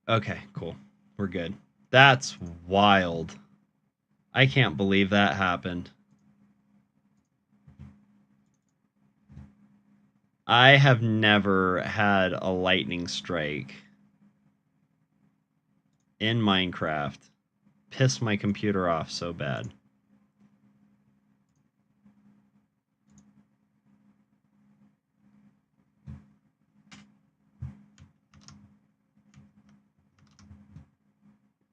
Okay, cool. We're good. That's wild. I can't believe that happened. I have never had a lightning strike in Minecraft piss my computer off so bad.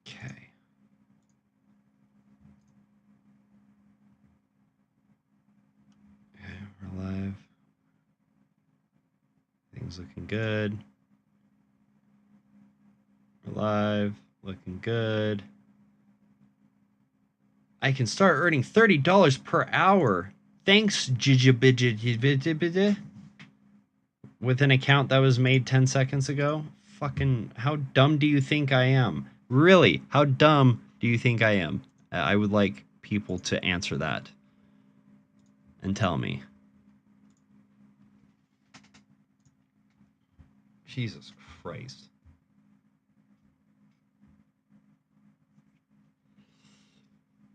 Okay. Okay, we're live. Things looking good. We're live. Looking good. I can start earning $30 per hour. Thanks, Jijibijibijibijibij. With an account that was made 10 seconds ago? Fucking, how dumb do you think I am? Really, how dumb do you think I am? I would like people to answer that and tell me. Jesus Christ.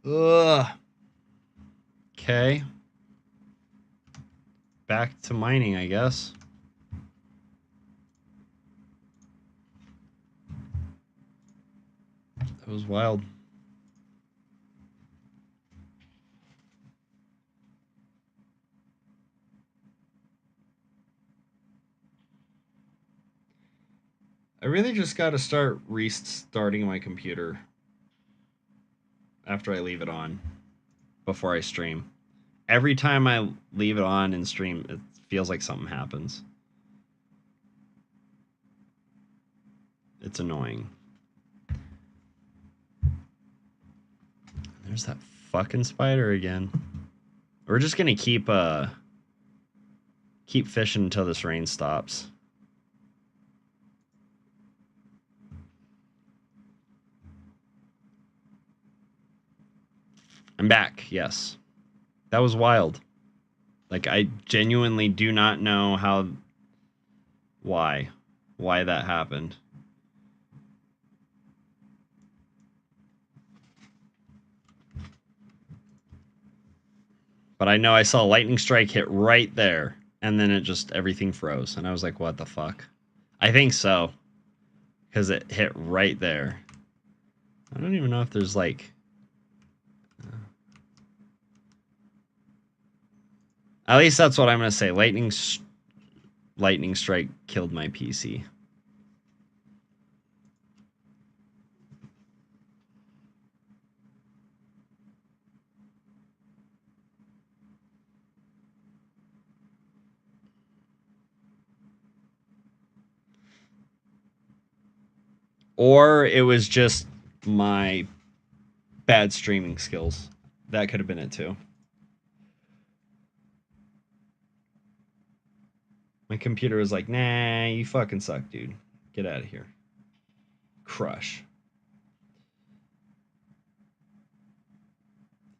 Ugh. Okay. Back to mining, I guess. That was wild. I really just got to start restarting my computer after I leave it on before I stream. Every time I leave it on and stream, it feels like something happens. It's annoying. There's that fucking spider again. We're just gonna keep fishing until this rain stops. I'm back, yes. That was wild. Like, I genuinely do not know why that happened. But I know I saw a lightning strike hit right there, and then it just, everything froze. And I was like, what the fuck? I think so. Because it hit right there. I don't even know if there's like... At least that's what I'm going to say. Lightning strike killed my PC. Or it was just my bad streaming skills. That could have been it too. My computer was like, nah, you fucking suck, dude. Get out of here. Crush.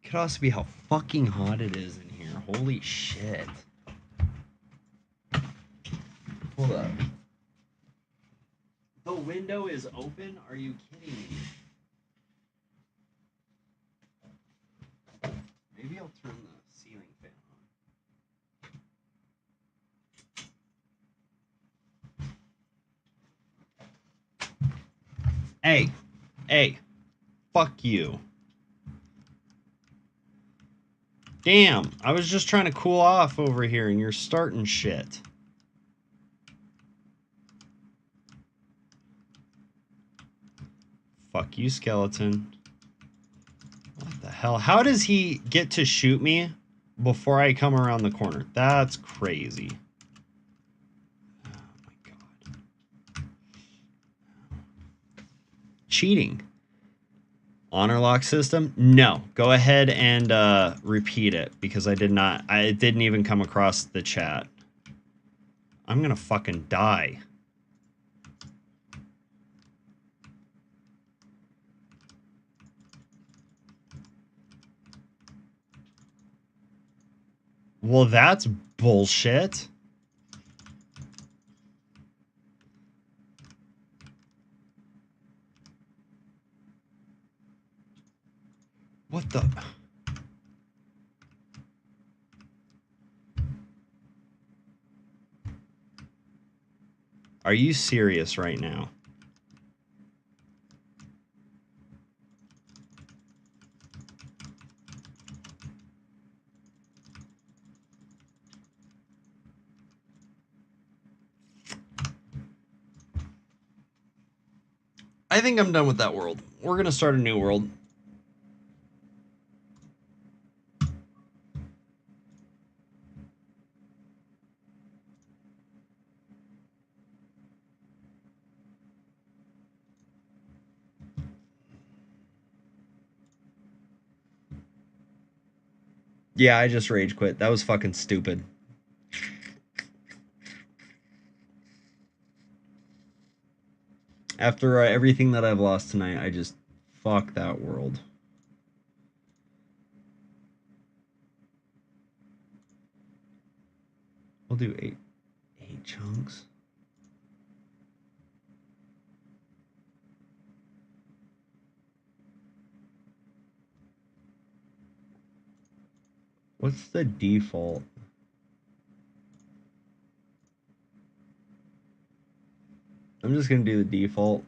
It could also be how fucking hot it is in here. Holy shit. Hold up. The window is open? Are you kidding me? Maybe I'll turn the ceiling fan on. Hey, fuck you. Damn, I was just trying to cool off over here and you're starting shit. Fuck you, skeleton. What the hell? How does he get to shoot me before I come around the corner? That's crazy. Oh my god. Cheating. Honor lock system? No. Go ahead and repeat it because I didn't even come across the chat. I'm gonna fucking die. Well, that's bullshit. What the? Are you serious right now? I think I'm done with that world. We're gonna start a new world. Yeah, I just rage quit. That was fucking stupid. After everything that I've lost tonight, I just fuck that world. We'll do eight chunks. What's the default? I'm just gonna do the default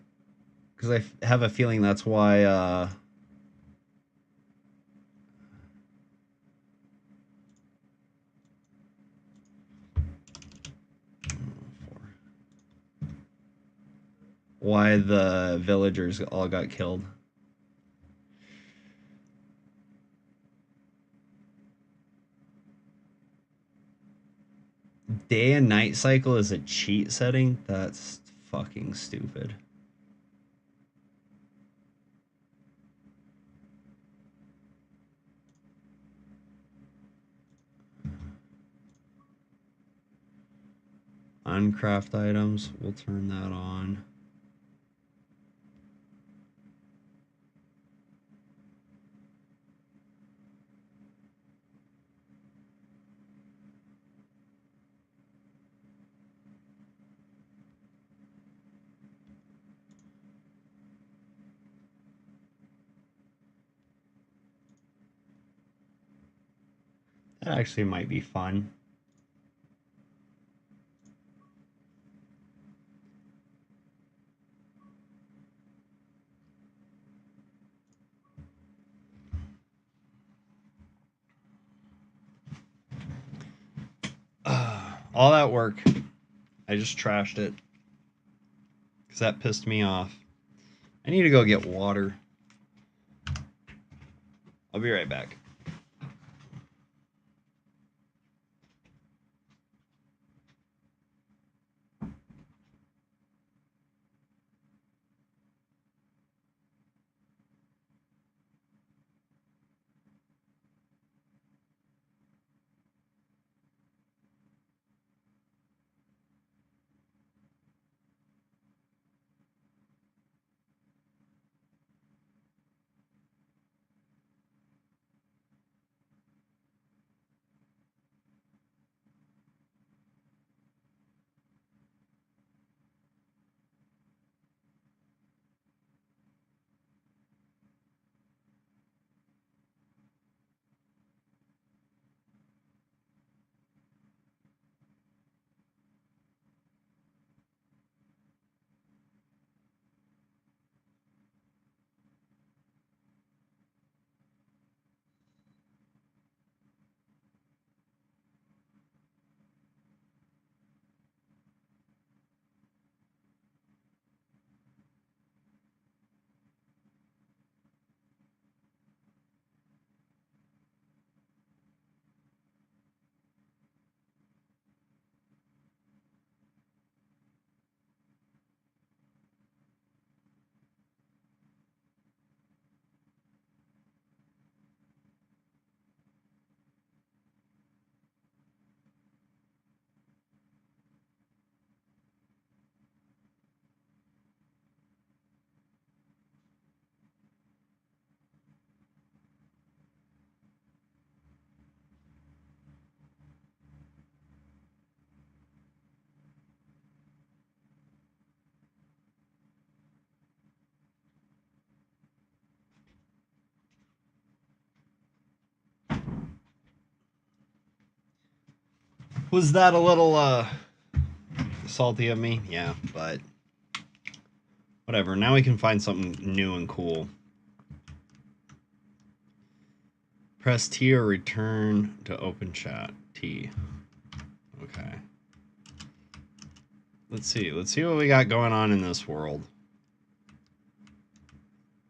because I have a feeling that's why. Why the villagers all got killed. Day and night cycle is a cheat setting? That's fucking stupid. Uncraft items, we'll turn that on. That actually might be fun. All that work, I just trashed it because that pissed me off. I need to go get water. I'll be right back. Was that a little salty of me? Yeah, but whatever. Now we can find something new and cool. Press T or return to open chat. T. Okay. Let's see what we got going on in this world.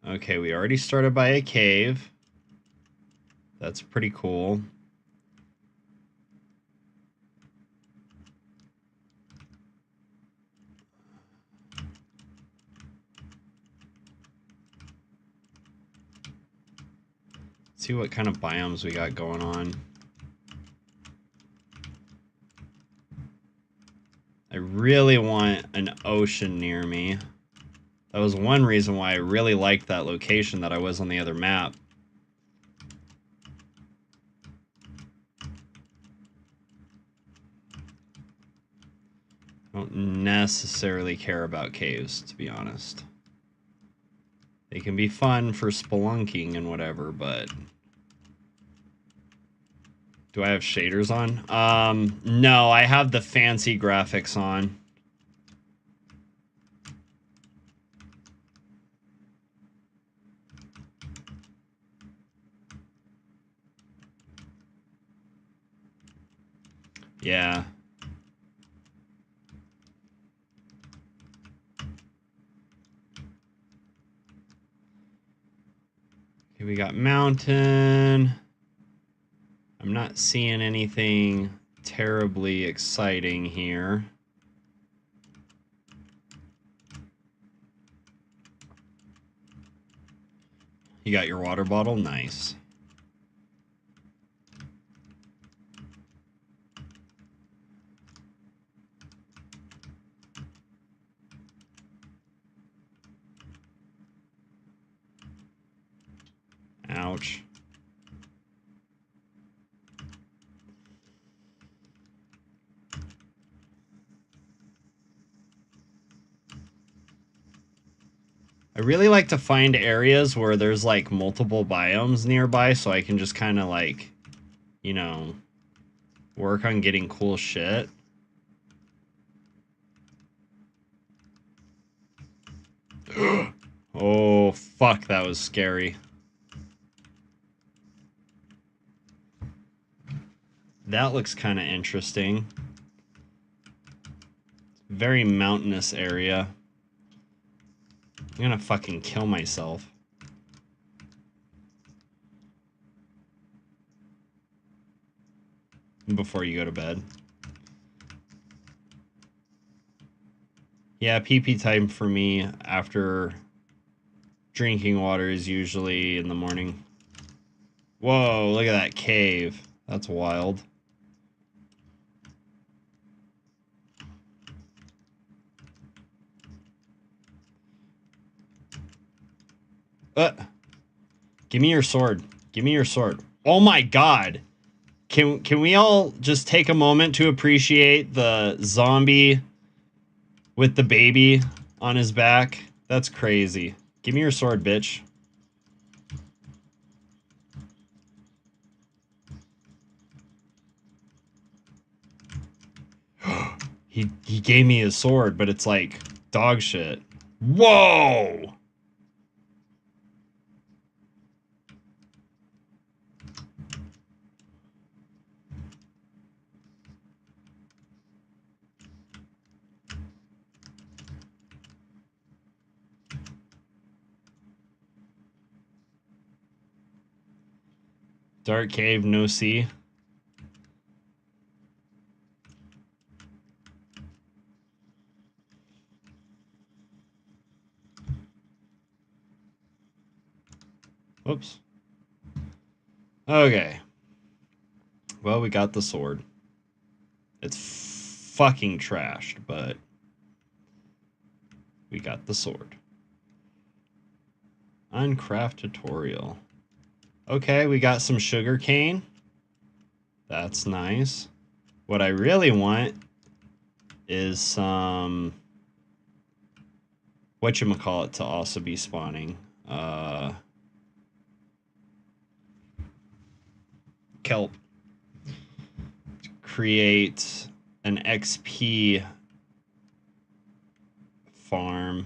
Okay, we already started by a cave. That's pretty cool. Let's see what kind of biomes we got going on. I really want an ocean near me. That was one reason why I really liked that location that I was on the other map. I don't necessarily care about caves, to be honest. They can be fun for spelunking and whatever, but... Do I have shaders on? No, I have the fancy graphics on. Yeah. Okay, we got mountain. I'm not seeing anything terribly exciting here. You got your water bottle? Nice. Ouch. I really like to find areas where there's like multiple biomes nearby so I can just kind of like, you know, work on getting cool shit. Oh, fuck, that was scary. That looks kind of interesting. Very mountainous area. I'm gonna fucking kill myself. Before you go to bed. Yeah, pee-pee time for me after drinking water is usually in the morning. Whoa, look at that cave. That's wild. Give me your sword. Give me your sword. Oh my god. Can we all just take a moment to appreciate the zombie with the baby on his back? That's crazy. Give me your sword, bitch. He gave me his sword, but it's like dog shit. Whoa! Dark cave, no sea. Whoops. Okay. Well, we got the sword. It's fucking trashed, but we got the sword. Uncraft tutorial. Okay, we got some sugar cane. That's nice. What I really want is some whatchamacallit to also be spawning. Kelp. create an XP farm.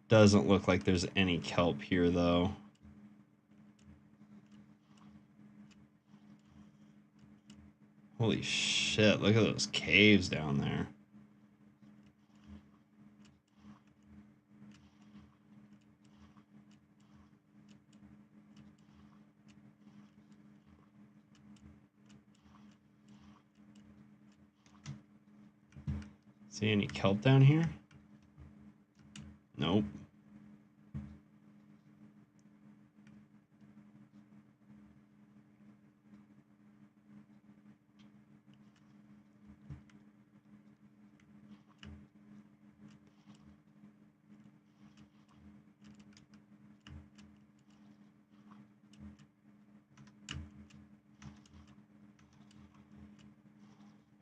Doesn't look like there's any kelp here, though. Holy shit, look at those caves down there. See any kelp down here? Nope.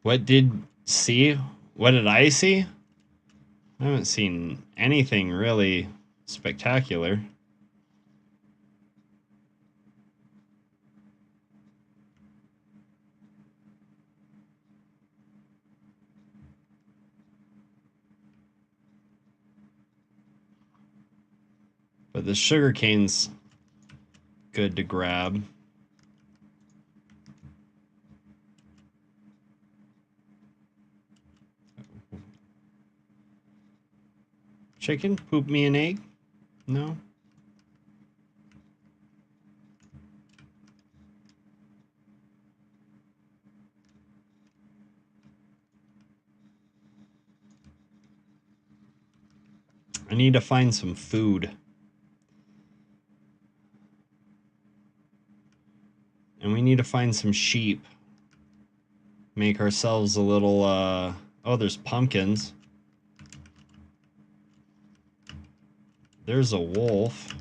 What did see? What did I see? I haven't seen anything really spectacular. But the sugarcane's good to grab. Chicken? Poop me an egg? No? I need to find some food. And we need to find some sheep. Make ourselves a little, oh, there's pumpkins. There's a wolf.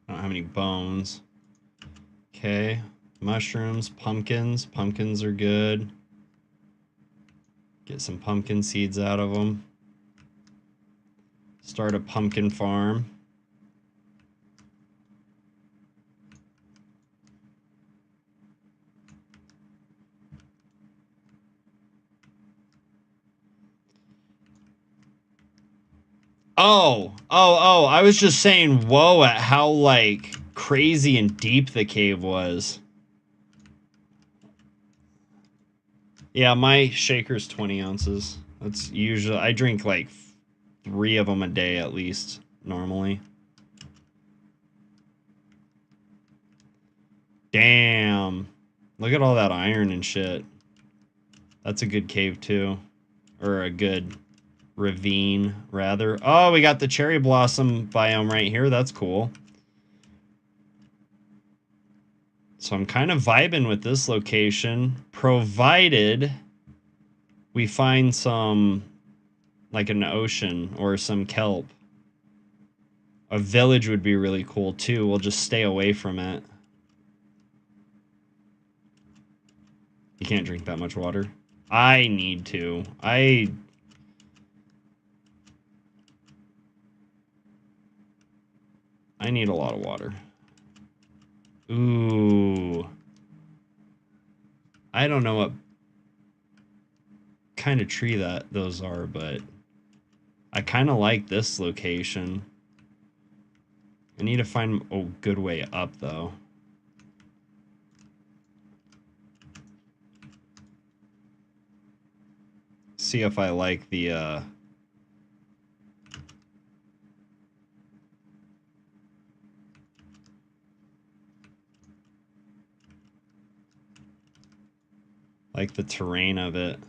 I don't have any bones. Okay. Mushrooms, pumpkins. Pumpkins are good. Get some pumpkin seeds out of them. Start a pumpkin farm. Oh, I was just saying whoa at how, like, crazy and deep the cave was. Yeah, my shaker's 20 ounces. That's usually, I drink like 3 of them a day at least, normally. Damn. Look at all that iron and shit. That's a good cave too. Or a good ravine, rather. Oh, we got the cherry blossom biome right here. That's cool. So I'm kind of vibing with this location, provided we find some, like an ocean or some kelp. A village would be really cool too. We'll just stay away from it. You can't drink that much water. I need to. I need a lot of water. Ooh. I don't know what kind of tree those are, but I kind of like this location. I need to find a good way up, though. See if I like the, like the terrain of it.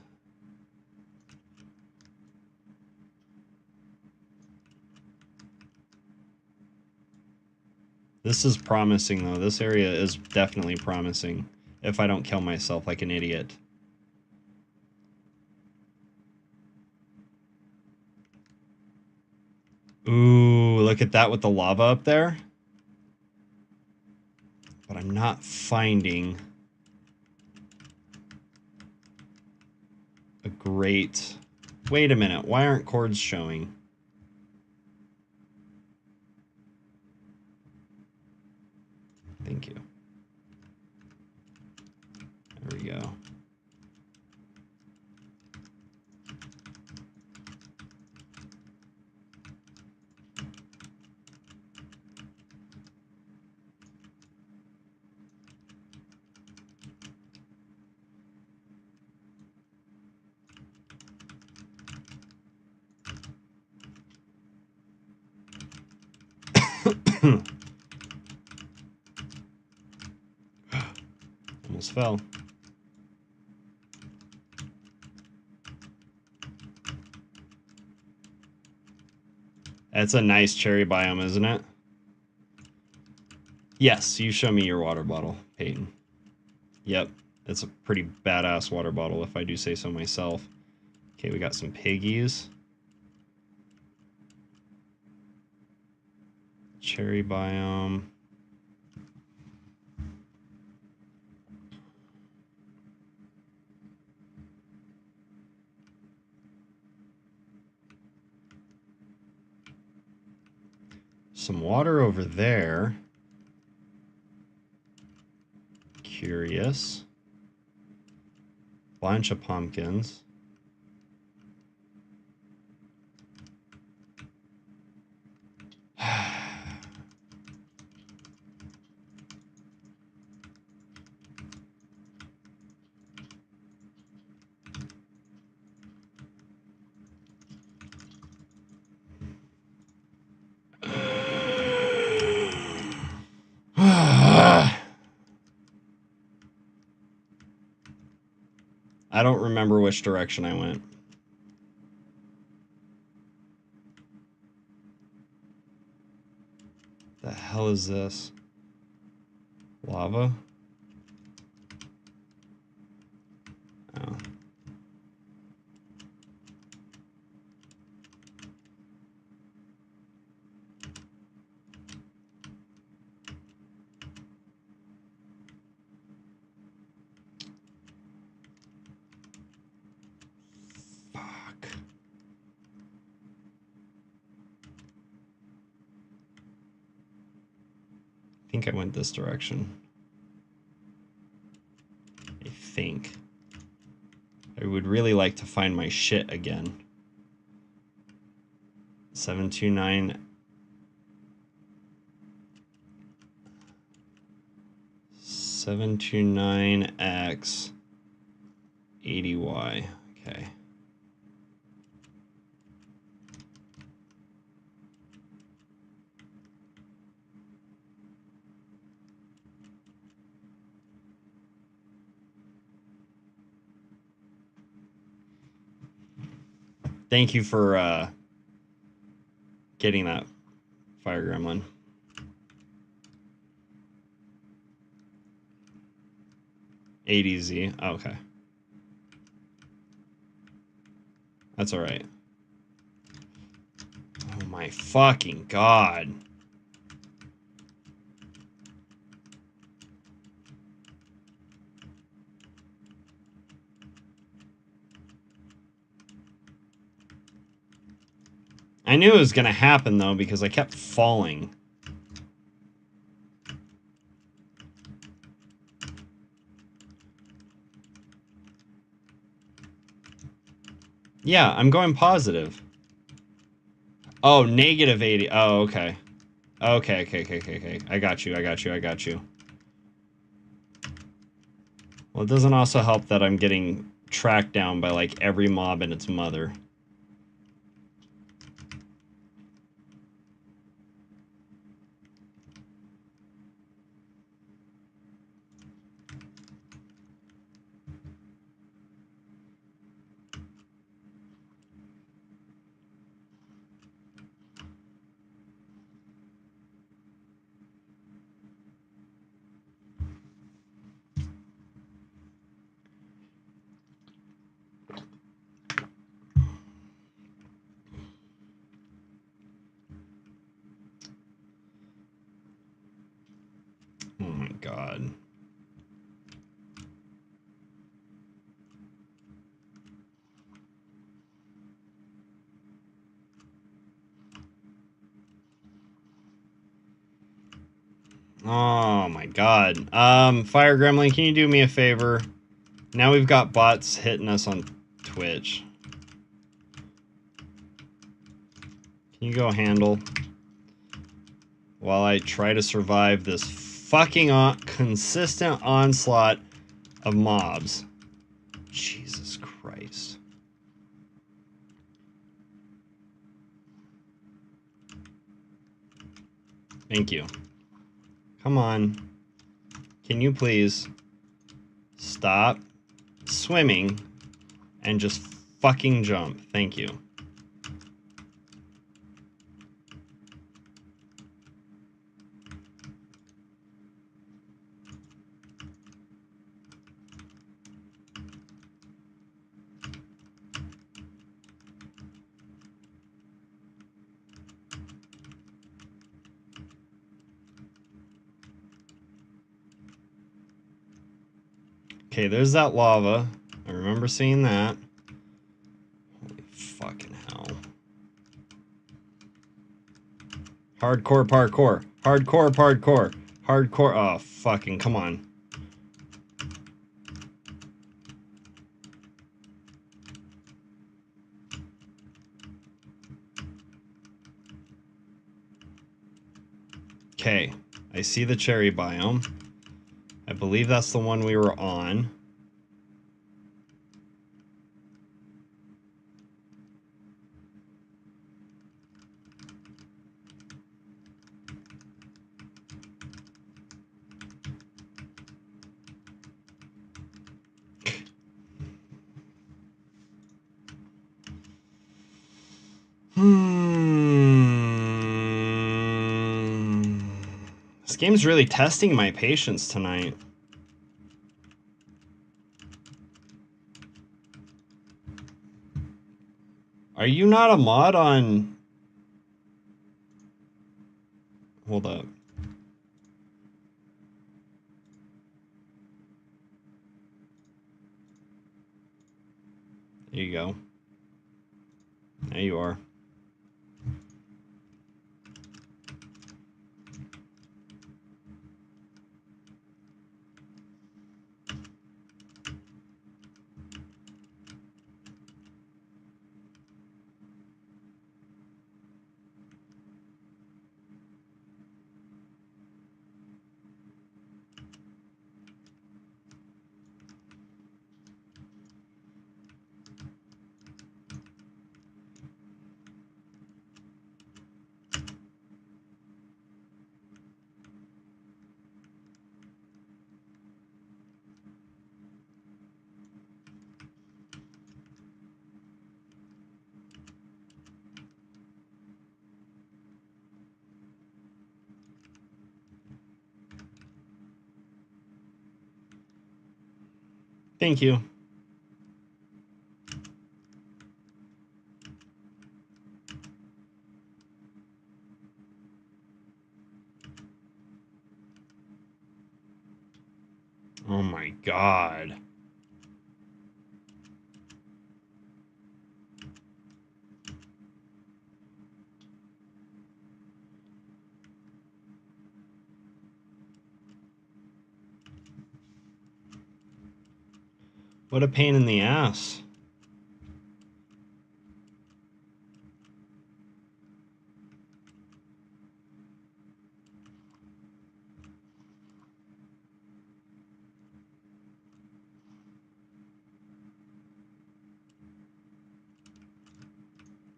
This is promising, though. This area is definitely promising, if I don't kill myself like an idiot. Ooh, look at that with the lava up there. But I'm not finding a great... Wait a minute, why aren't chords showing? Thank you. There we go. Almost fell. That's a nice cherry biome, isn't it? Yes, you show me your water bottle, Peyton. Yep, it's a pretty badass water bottle, if I do say so myself. Okay, we got some piggies. Cherry biome. Some water over there. Curious. Bunch of pumpkins. I don't remember which direction I went. The hell is this? Lava? Oh. Fuck. I think I went this direction. I think. I would really like to find my shit again. 729 729x 80y. Okay. Thank you for getting that, Fire Gremlin. ADZ. Oh, okay. That's all right. Oh my fucking god. I knew it was gonna happen though because I kept falling. Yeah, I'm going positive. Oh, negative 80. Oh, okay. Okay. I got you. Well, it doesn't also help that I'm getting tracked down by, like, every mob and its mother. Oh my god. Oh my god. Fire Gremlin, can you do me a favor? Now we've got bots hitting us on Twitch. Can you go handle while I try to survive this fucking consistent onslaught of mobs? Jesus Christ. Thank you. Come on. Can you please stop swimming and just fucking jump? Thank you. Okay, there's that lava. I remember seeing that. Holy fucking hell. Hardcore parkour. Hardcore parkour. Hardcore. Oh, fucking come on. Okay, I see the cherry biome. I believe that's the one we were on. This game's really testing my patience tonight. Are you not a mod on... Hold up. There you go. There you are. Thank you. Oh my god. What a pain in the ass.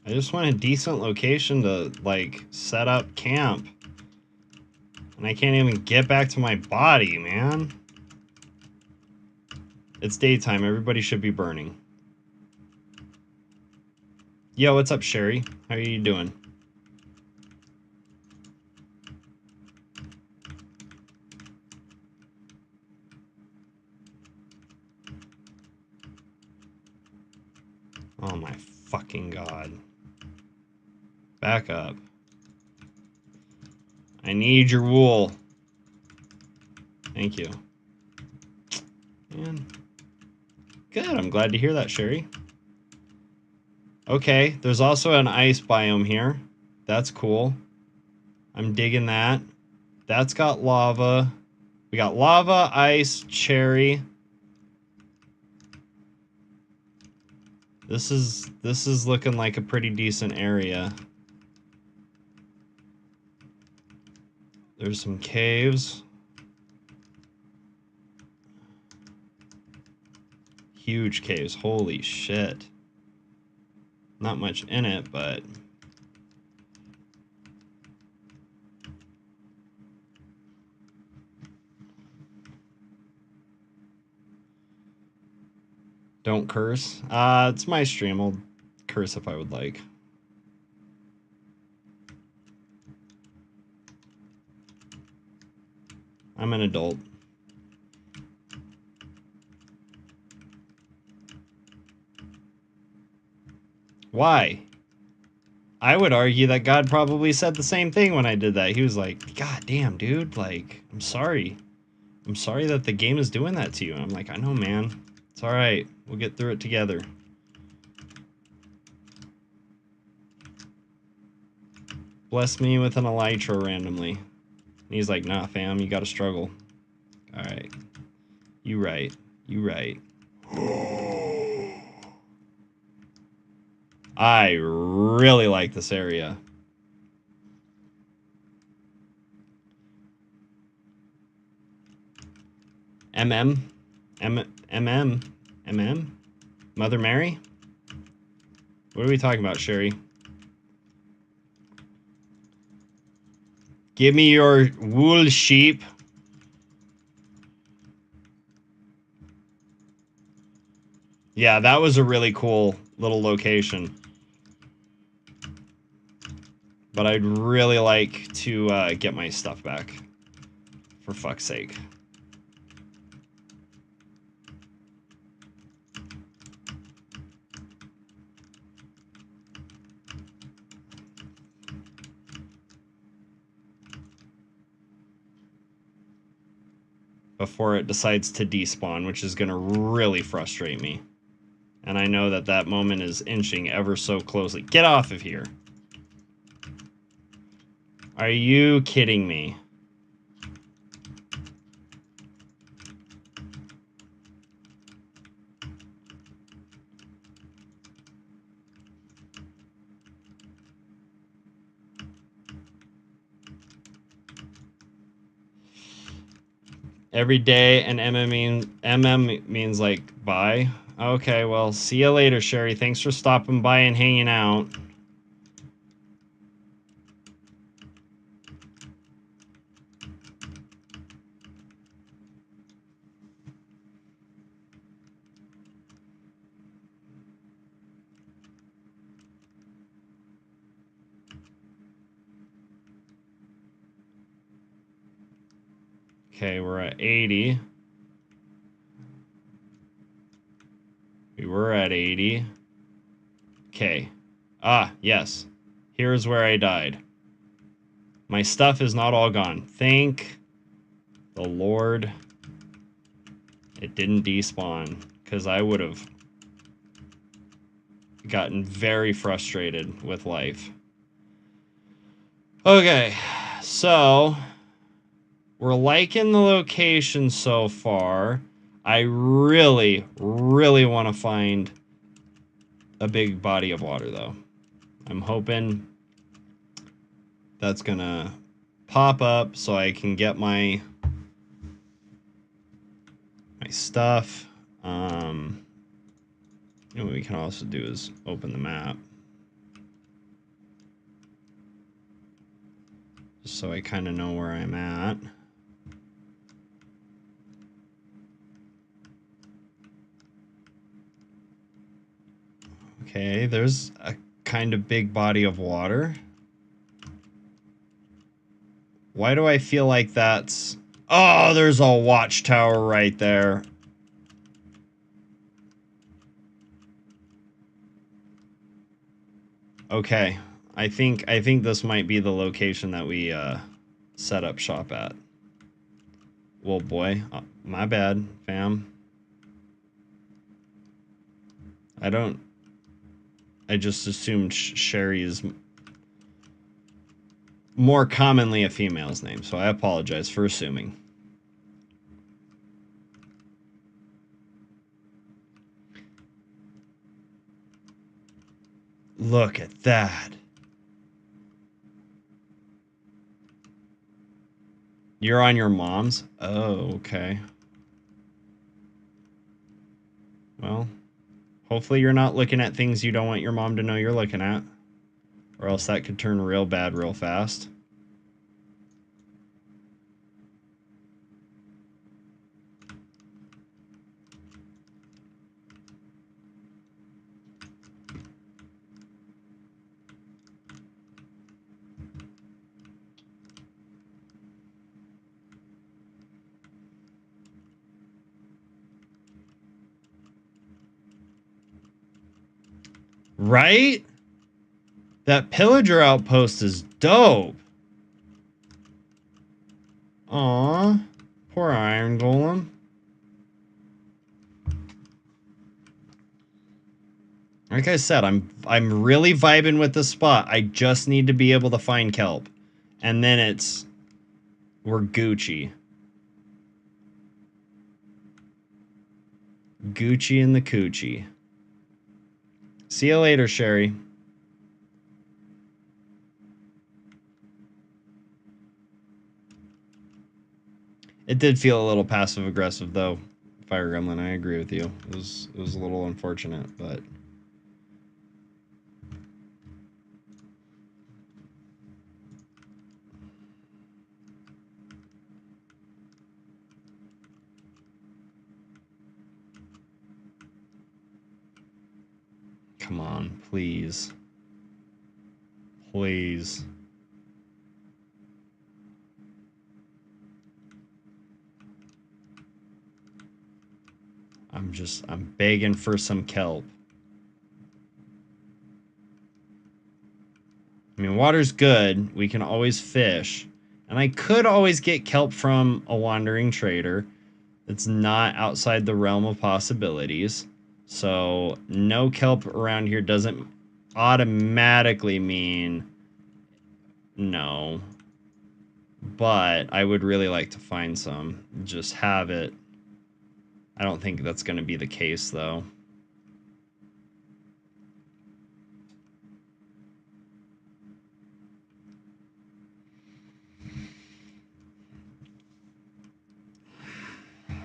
I just want a decent location to, like, set up camp. And I can't even get back to my body, man. It's daytime. Everybody should be burning. Yo, what's up, Sherry? How are you doing? Oh my fucking god. Back up. I need your wool. Thank you. Man. Good, I'm glad to hear that, Sherry. Okay, there's also an ice biome here. That's cool. I'm digging that. That's got lava. We got lava, ice, cherry. This is looking like a pretty decent area. There's some caves. Huge caves. Holy shit. Not much in it, but... Don't curse. It's my stream. I'll curse if I would like. I'm an adult. Why? I would argue that God probably said the same thing when I did that. He was like, God damn, dude, like, I'm sorry. I'm sorry that the game is doing that to you. And I'm like, I know, man. It's alright. We'll get through it together. Bless me with an elytra randomly. And he's like, nah, fam, you gotta struggle. Alright. You right. You right. I really like this area. MM? Mother Mary? What are we talking about, Sherry? Give me your wool sheep. Yeah, that was a really cool little location. But I'd really like to get my stuff back. For fuck's sake. Before it decides to despawn, which is going to really frustrate me. And I know that that moment is inching ever so closely. Get off of here. Are you kidding me? Every day, and MM means like bye. Okay, well, see you later, Sherry. Thanks for stopping by and hanging out. Okay, we're at 80. We were at 80. Okay. Ah, yes. Here's where I died. My stuff is not all gone. Thank the Lord it didn't despawn, because I would have gotten very frustrated with life. Okay, so we're liking the location so far. I really, really want to find a big body of water, though. I'm hoping that's gonna pop up so I can get my stuff. You know what we can also do is open the map. Just so I kind of know where I'm at. Okay, there's a kind of big body of water. Why do I feel like that's... Oh, there's a watchtower right there. Okay, I think this might be the location that we set up shop at. Well, boy, my bad, fam. I just assumed Sherry is more commonly a female's name, so I apologize for assuming. Look at that. You're on your mom's? Oh, okay. Well, hopefully you're not looking at things you don't want your mom to know you're looking at. Or else that could turn real bad real fast. Right? That pillager outpost is dope. Aw, poor Iron Golem. Like I said, I'm really vibing with the spot. I just need to be able to find kelp. And then we're Gucci. Gucci and the coochie. See you later, Sherry. It did feel a little passive aggressive though, Fire Gremlin. I agree with you. It was a little unfortunate, but come on, please. Please. I'm begging for some kelp. I mean, water's good. We can always fish. And I could always get kelp from a wandering trader. It's not outside the realm of possibilities. So, no kelp around here doesn't automatically mean no. But I would really like to find some. Just have it. I don't think that's going to be the case, though.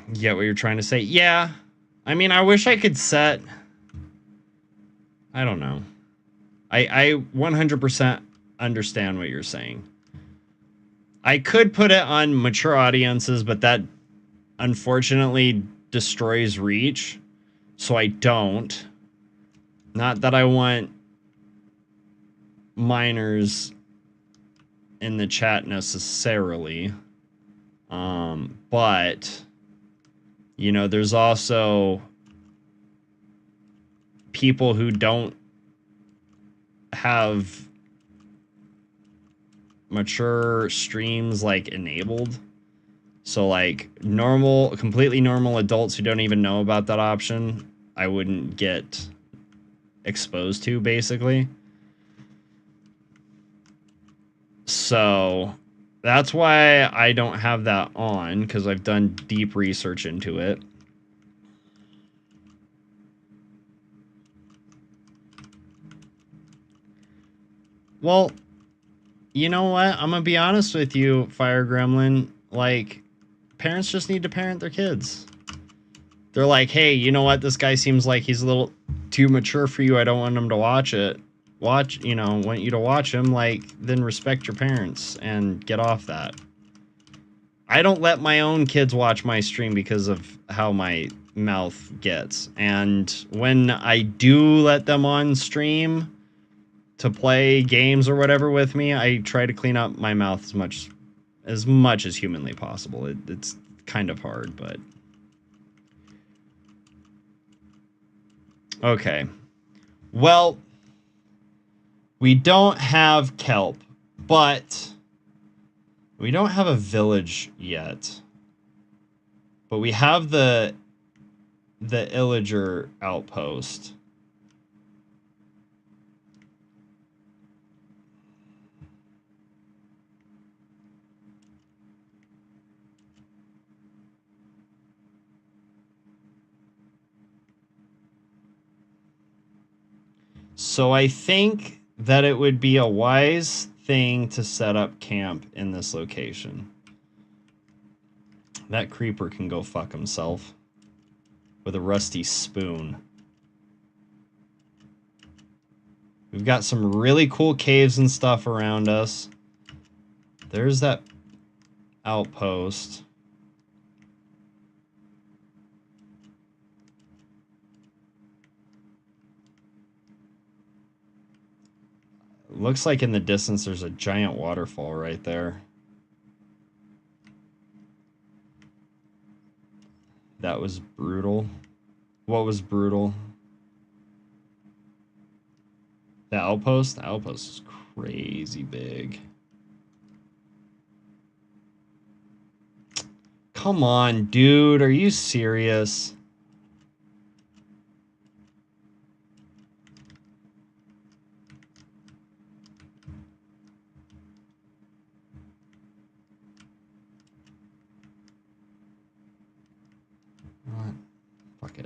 You get what you're trying to say? Yeah. I mean, I wish I could set... I don't know. I 100% understand what you're saying. I could put it on mature audiences, but that unfortunately destroys reach. So I don't. Not that I want minors in the chat necessarily. But, you know, there's also people who don't have mature streams like enabled. So like completely normal adults who don't even know about that option, I wouldn't get exposed to basically. So that's why I don't have that on, because I've done deep research into it. Well, you know what? I'm gonna be honest with you, Fire Gremlin. Like, parents just need to parent their kids. They're like, hey, you know what? This guy seems like he's a little too mature for you. I don't want him to watch it. Want you to watch him. Like, then respect your parents and get off that. I don't let my own kids watch my stream because of how my mouth gets. And when I do let them on stream to play games or whatever with me, I try to clean up my mouth as much as humanly possible. It's kind of hard, but okay. Well, we don't have kelp, but we don't have a village yet. But we have the Illager outpost. So I think that it would be a wise thing to set up camp in this location. That creeper can go fuck himself with a rusty spoon. We've got some really cool caves and stuff around us. There's that outpost. Looks like in the distance there's a giant waterfall right there. That was brutal. What was brutal? The outpost? The outpost is crazy big. Come on, dude. Are you serious? What? Fuck it.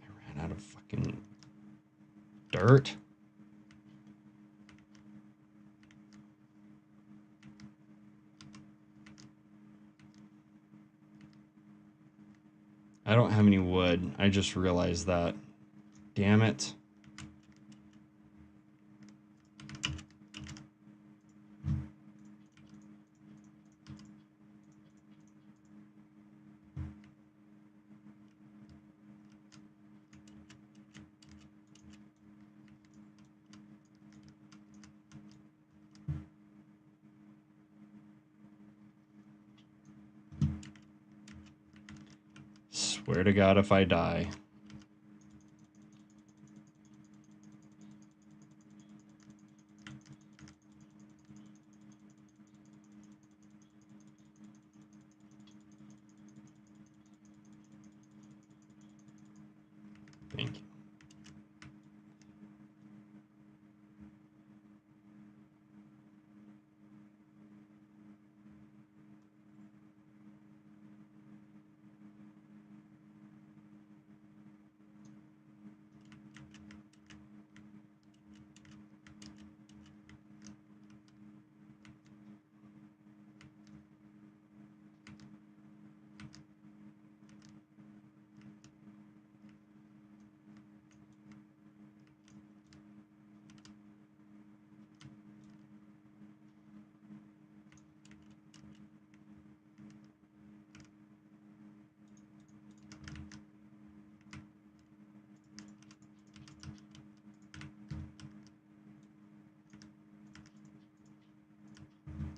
I ran out of fucking dirt. I don't have any wood. I just realized that. Damn it. Swear to God if I die. Thank you.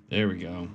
There we go.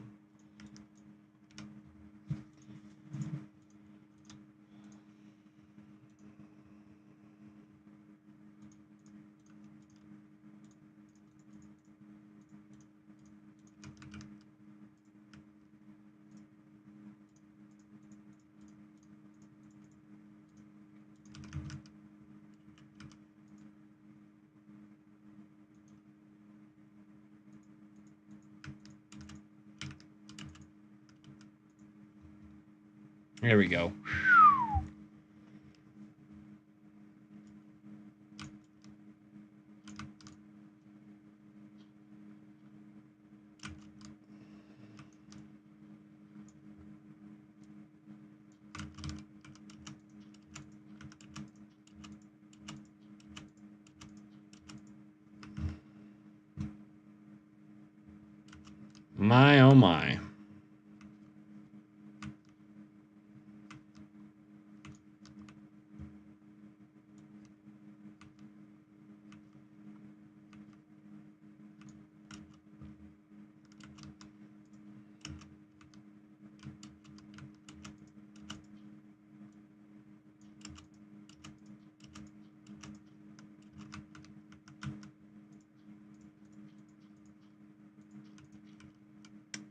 There we go. My, oh my.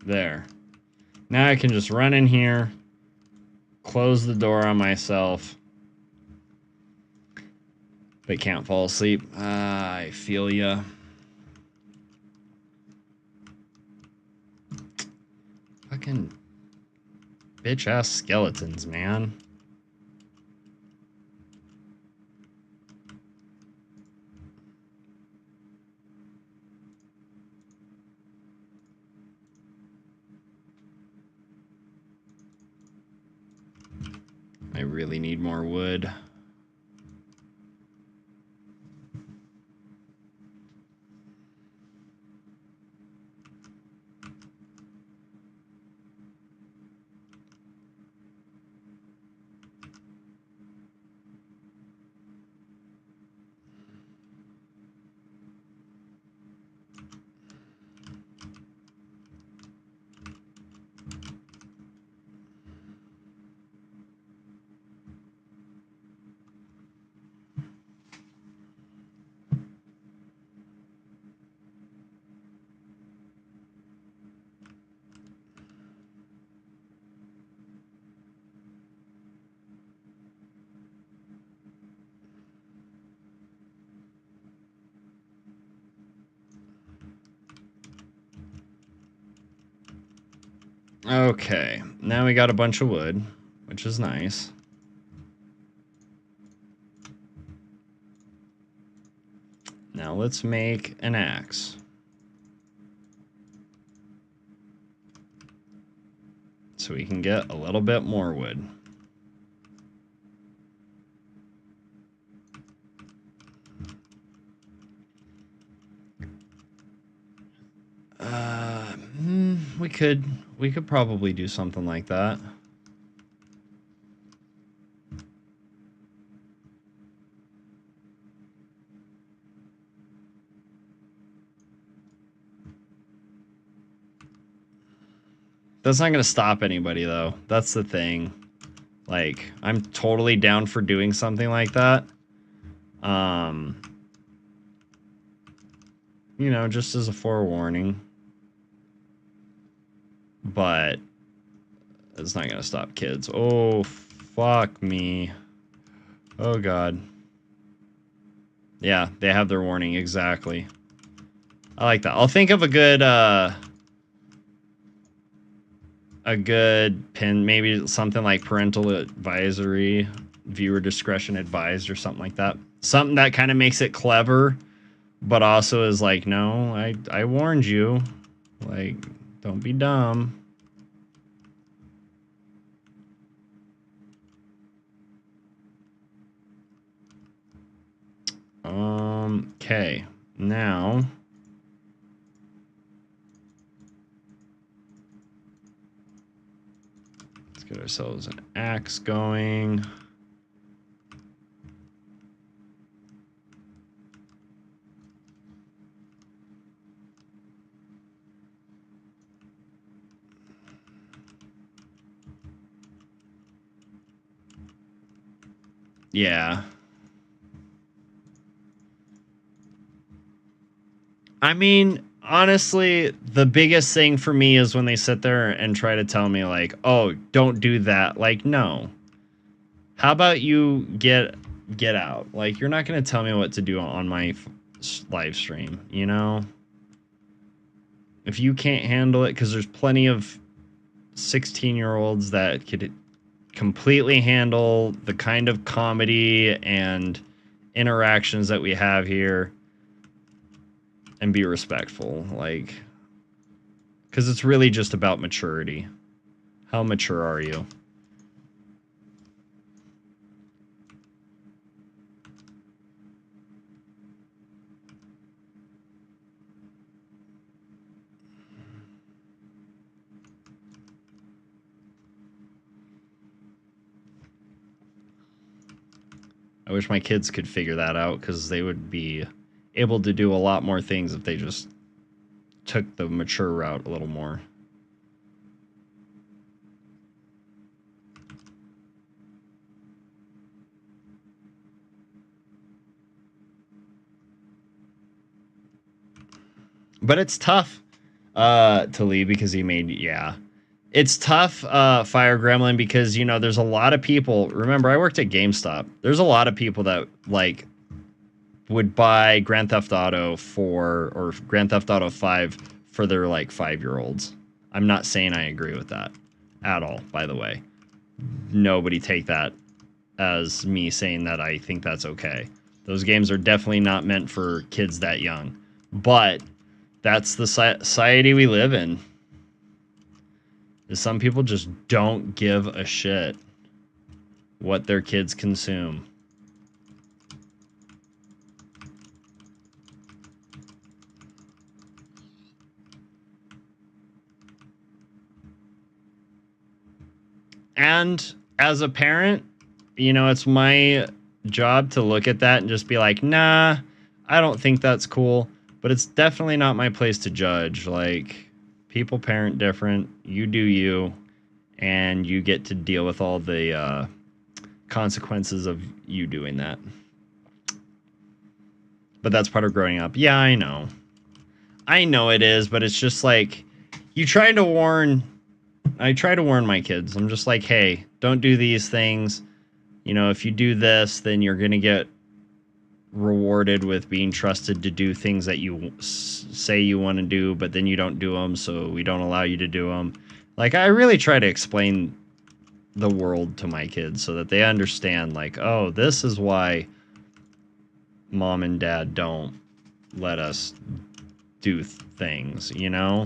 There. Now I can just run in here, close the door on myself, but can't fall asleep. I feel ya. Fucking bitch-ass skeletons, man. I really need more wood. Okay, now we got a bunch of wood, which is nice. Now let's make an axe. So we can get a little bit more wood. We could probably do something like that. That's not going to stop anybody, though. That's the thing. Like, I'm totally down for doing something like that. You know, just as a forewarning. But it's not going to stop kids. Oh, fuck me. Oh, God. Yeah, they have their warning, exactly. I like that. I'll think of a good pin, maybe something like parental advisory, viewer discretion advised, or something like that. Something that kind of makes it clever, but also is like, no, I warned you. Like, don't be dumb. Okay. Now let's get ourselves an axe going. Yeah. I mean, honestly, the biggest thing for me is when they sit there and try to tell me, like, oh, don't do that. Like, no. How about you get out? Like, you're not going to tell me what to do on my live stream, you know? If you can't handle it, because there's plenty of 16-year-olds that could completely handle the kind of comedy and interactions that we have here and be respectful, like, because it's really just about maturity. How mature are you? I wish my kids could figure that out, because they would be able to do a lot more things if they just took the mature route a little more. But it's tough. to leave because he made, yeah. It's tough, Fire Gremlin, because, you know, there's a lot of people. Remember, I worked at GameStop. There's a lot of people that, like, would buy Grand Theft Auto 4 or Grand Theft Auto 5 for their, like, 5-year-olds. I'm not saying I agree with that at all, by the way. Nobody take that as me saying that I think that's okay. Those games are definitely not meant for kids that young. But that's the society we live in. Is some people just don't give a shit what their kids consume. And as a parent, you know, it's my job to look at that and just be like, nah, I don't think that's cool. But it's definitely not my place to judge. Like, people parent different. You do you. And you get to deal with all the consequences of you doing that. But that's part of growing up. Yeah, I know. I know it is, but it's just like, you try to warn... I try to warn my kids. I'm just like, hey, don't do these things. You know, if you do this, then you're going to get rewarded with being trusted to do things that you say you want to do, but then you don't do them, so we don't allow you to do them. Like, I really try to explain the world to my kids so that they understand, like, oh, this is why mom and dad don't let us do things, you know?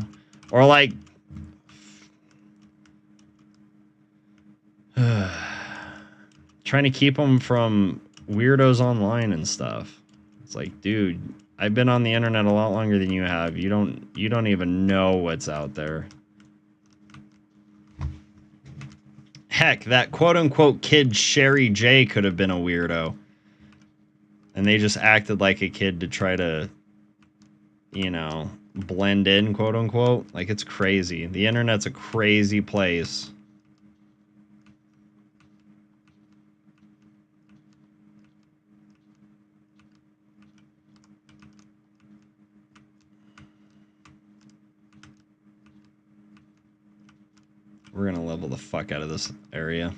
Or, like, trying to keep them from weirdos online and stuff. It's like, dude, I've been on the internet a lot longer than you have. You don't even know what's out there. Heck, that quote-unquote kid Sherry J could have been a weirdo. And they just acted like a kid to try to, you know, blend in, quote-unquote. Like, it's crazy. The internet's a crazy place. We're gonna level the fuck out of this area.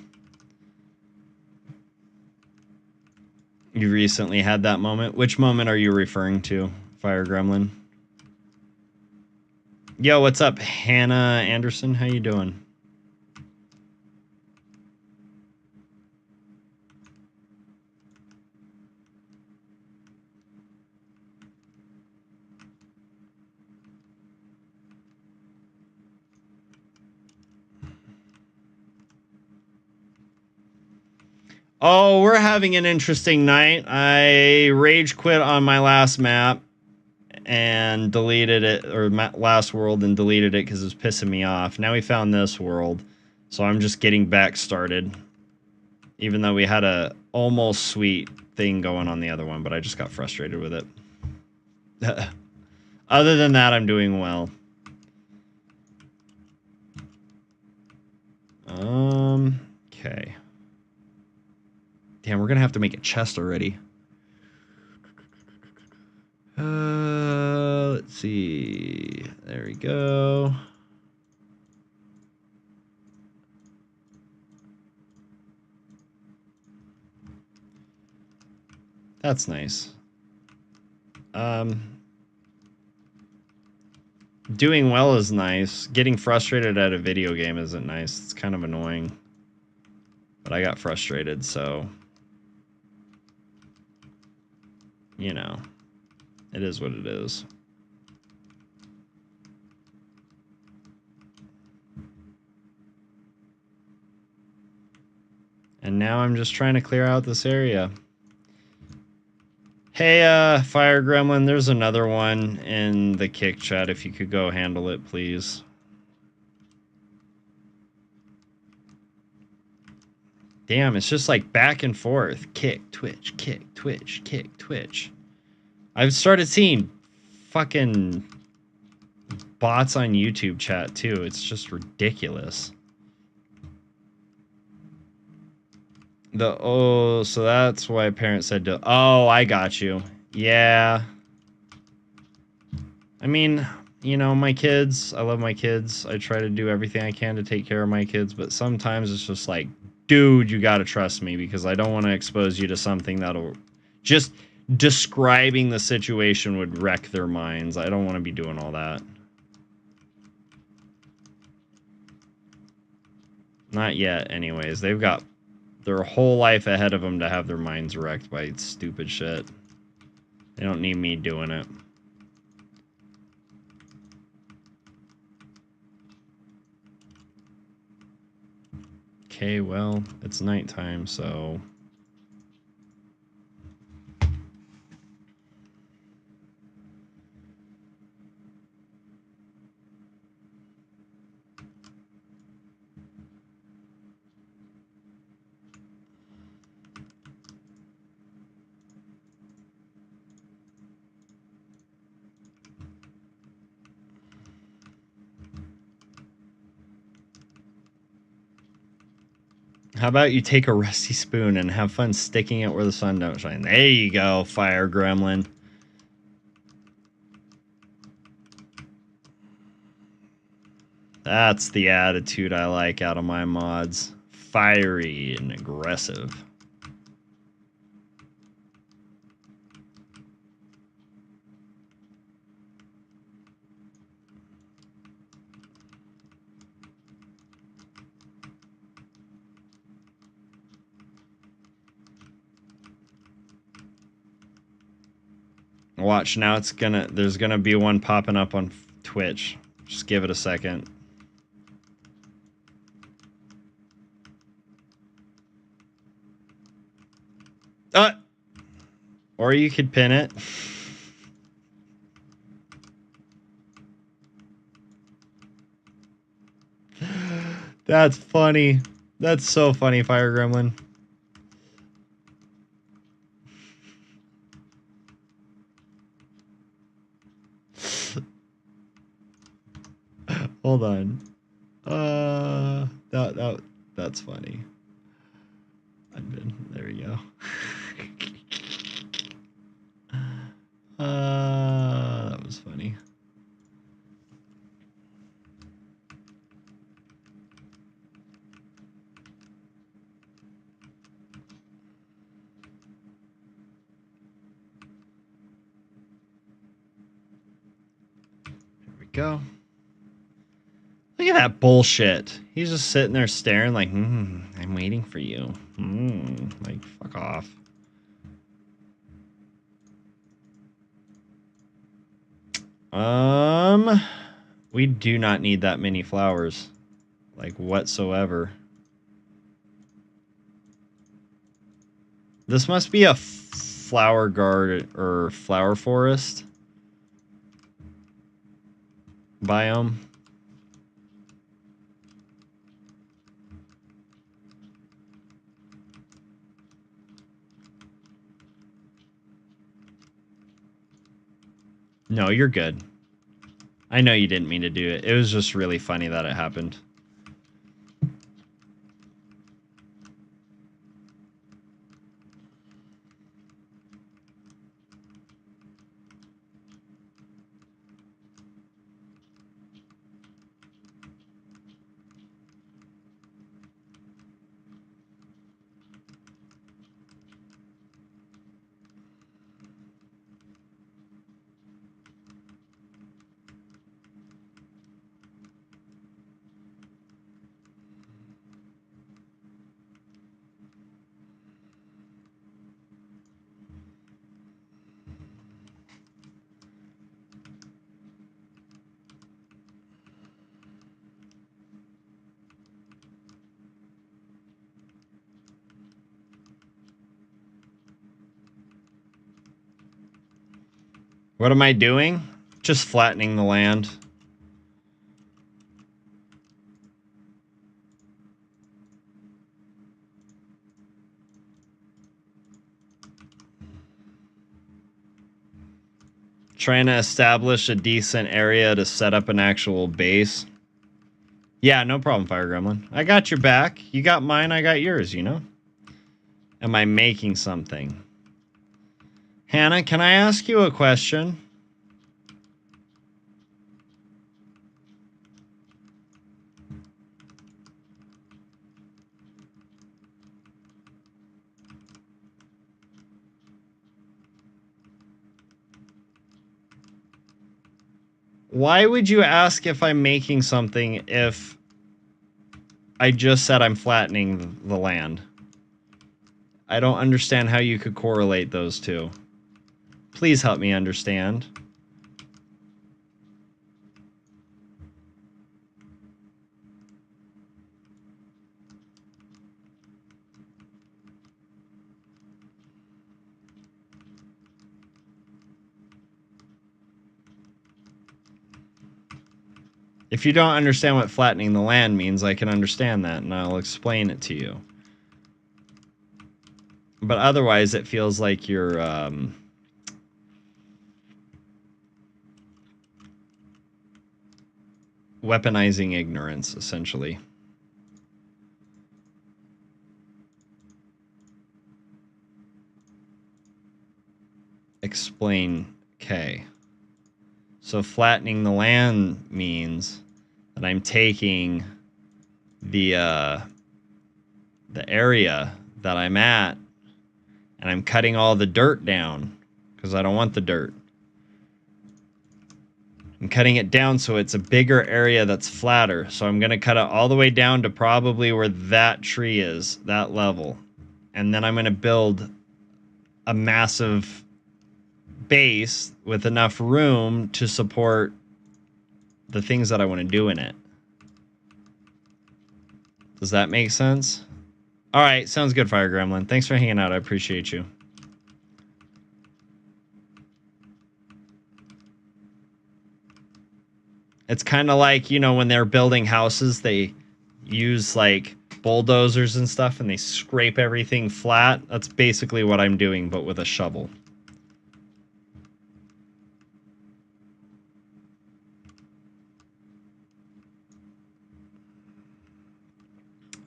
You recently had that moment? Which moment are you referring to, Fire Gremlin? Yo, what's up, Hannah Anderson? How you doing? Oh, we're having an interesting night. I rage quit on my last map and deleted it, or last world, and deleted it because it was pissing me off. Now we found this world, so I'm just getting back started. Even though we had a almost sweet thing going on the other one, but I just got frustrated with it. Other than that, I'm doing well. Okay. Damn, we're gonna have to make a chest already. Let's see. There we go. That's nice. Doing well is nice. Getting frustrated at a video game isn't nice. It's kind of annoying. But I got frustrated, so... you know, it is what it is. And now I'm just trying to clear out this area. Hey, Fire Gremlin, there's another one in the Kick chat. If you could go handle it, please. Damn, it's just like back and forth. Kick, Twitch, kick, Twitch, kick, Twitch. I've started seeing fucking bots on YouTube chat too. It's just ridiculous. Oh, so that's why parents said to... oh, I got you. Yeah. I mean, you know, my kids, I love my kids. I try to do everything I can to take care of my kids, but sometimes it's just like, dude, you got to trust me because I don't want to expose you to something that'll just describing the situation would wreck their minds. I don't want to be doing all that. Not yet, anyways. They've got their whole life ahead of them to have their minds wrecked by stupid shit. They don't need me doing it. Okay, well, it's nighttime, so... How about you take a rusty spoon and have fun sticking it where the sun don't shine? There you go, fire gremlin. That's the attitude I like out of my mods. Fiery and aggressive. Watch, now there's gonna be one popping up on Twitch. Just give it a second. Or you could pin it. That's funny. That's so funny, Fire Gremlin. Hold on. That's funny. There we go. That was funny. There we go. Look at that bullshit. He's just sitting there staring like, I'm waiting for you. Like, fuck off. We do not need that many flowers. Like, whatsoever. This must be a flower garden or flower forest biome. No, you're good. I know you didn't mean to do it. It was just really funny that it happened. What am I doing? Just flattening the land. Trying to establish a decent area to set up an actual base. Yeah, no problem, Fire Gremlin. I got your back. You got mine, I got yours, you know? Am I making something? Hannah, can I ask you a question? Why would you ask if I'm making something if I just said I'm flattening the land? I don't understand how you could correlate those two. Please help me understand. If you don't understand what flattening the land means, I can understand that, and I'll explain it to you. But otherwise, it feels like you're... weaponizing ignorance, essentially. Explain K. So flattening the land means that I'm taking the area that I'm at and I'm cutting all the dirt down because I don't want the dirt. I'm cutting it down so it's a bigger area that's flatter. So I'm going to cut it all the way down to probably where that tree is, that level. And then I'm going to build a massive base with enough room to support the things that I want to do in it. Does that make sense? All right, sounds good, Fire Gremlin. Thanks for hanging out. I appreciate you. It's kind of like, you know, when they're building houses, they use like bulldozers and stuff and they scrape everything flat. That's basically what I'm doing, but with a shovel.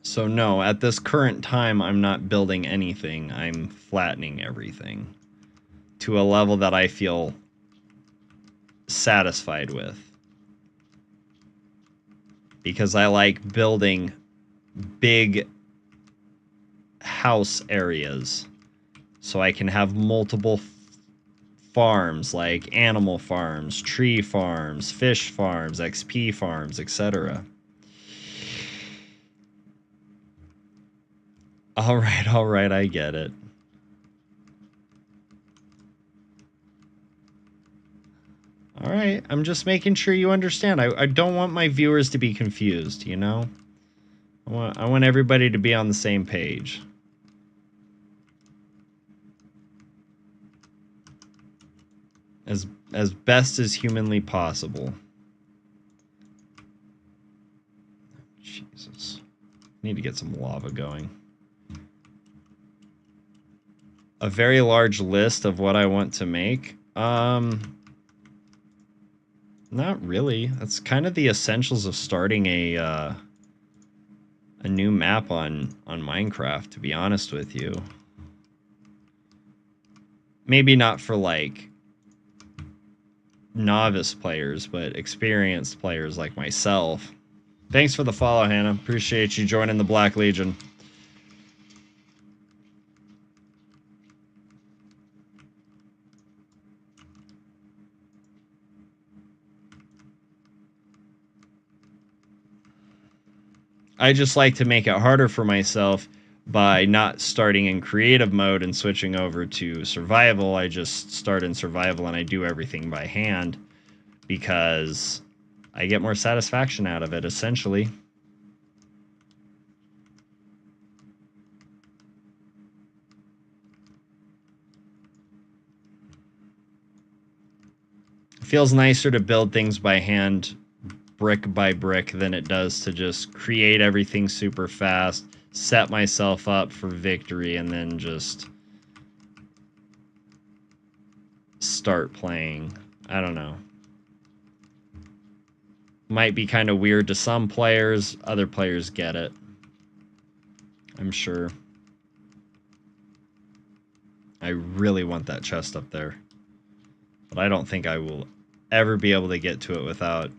So no, at this current time, I'm not building anything. I'm flattening everything to a level that I feel satisfied with. Because I like building big house areas so I can have multiple farms, like animal farms, tree farms, fish farms, XP farms, etc. All right, I get it. All right, I'm just making sure you understand. I don't want my viewers to be confused, you know? I want everybody to be on the same page. As best as humanly possible. Jesus. Need to get some lava going. A very large list of what I want to make. Not really. That's kind of the essentials of starting a new map on Minecraft, to be honest with you. Maybe not for like novice players, but experienced players like myself. Thanks for the follow, Hannah. Appreciate you joining the Black Legion. I just like to make it harder for myself by not starting in creative mode and switching over to survival. I just start in survival and I do everything by hand because I get more satisfaction out of it, essentially. It feels nicer to build things by hand, brick by brick, than it does to just create everything super fast, set myself up for victory, and then just start playing. I don't know. Might be kind of weird to some players. Other players get it, I'm sure. I really want that chest up there, but I don't think I will ever be able to get to it without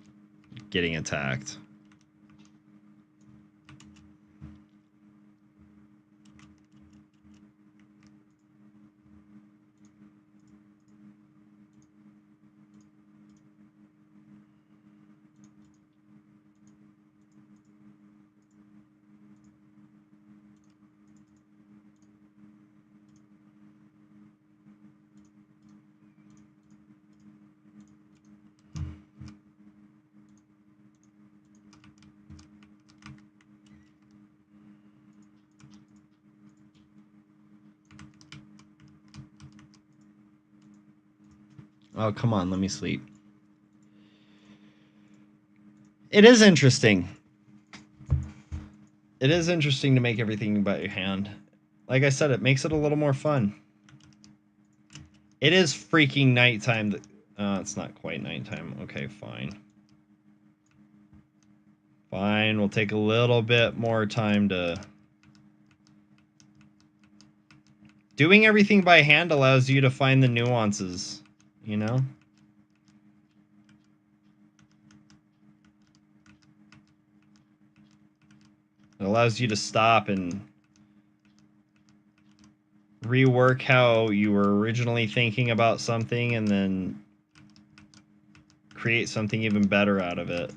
getting attacked. Oh, come on, let me sleep. It is interesting. It is interesting to make everything by hand. Like I said, it makes it a little more fun. It is freaking nighttime. It's not quite nighttime. Okay, fine. Fine, we'll take a little bit more time to... Doing everything by hand allows you to find the nuances, you know? It allows you to stop and rework how you were originally thinking about something and then create something even better out of it.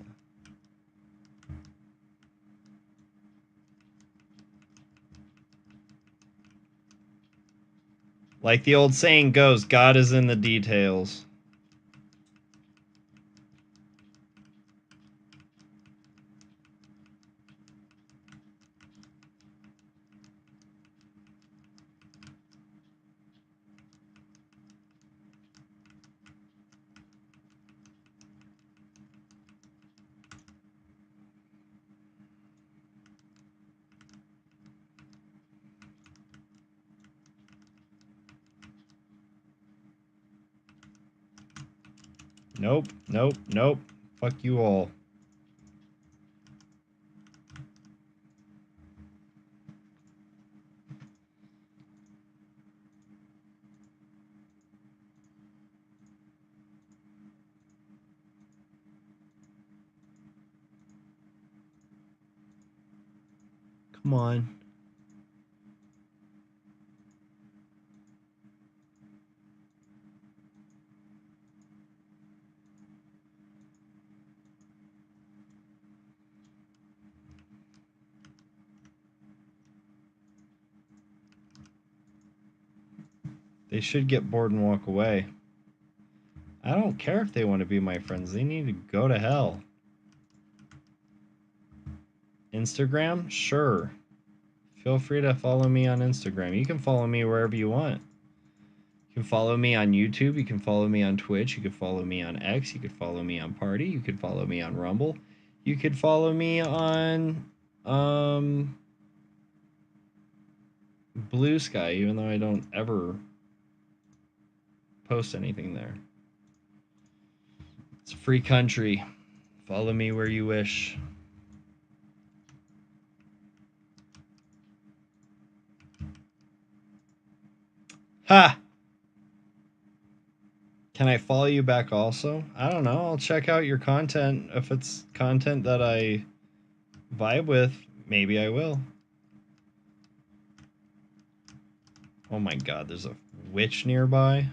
Like the old saying goes, God is in the details. Nope, nope, nope. Fuck you all. Come on. They should get bored and walk away. I don't care if they want to be my friends. They need to go to hell. Instagram? Sure. Feel free to follow me on Instagram. You can follow me wherever you want. You can follow me on YouTube. You can follow me on Twitch. You can follow me on X. You can follow me on Party. You can follow me on Rumble. You could follow me on Blue Sky, even though I don't ever post anything there. It's a free country. Follow me where you wish. Ha! Can I follow you back also? I don't know. I'll check out your content. If it's content that I vibe with, maybe I will. Oh my god, there's a witch nearby.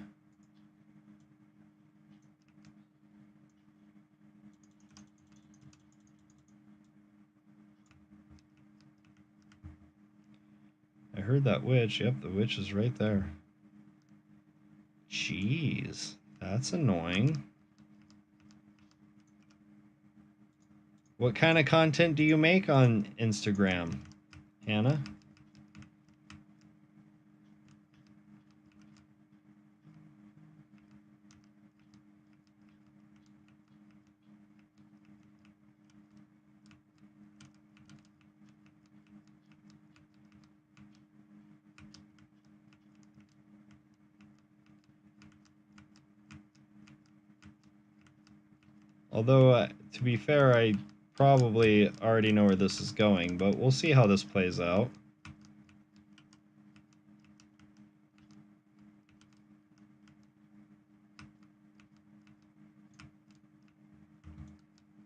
I heard that witch. Yep, the witch is right there. Jeez, that's annoying. What kind of content do you make on Instagram, Hannah? Although, to be fair, I probably already know where this is going, but we'll see how this plays out.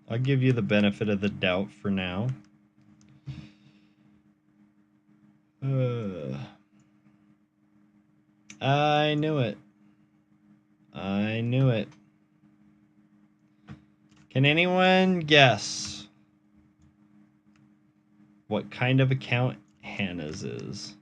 I'll give you the benefit of the doubt for now. I knew it. I knew it. Can anyone guess what kind of account Hannah's is?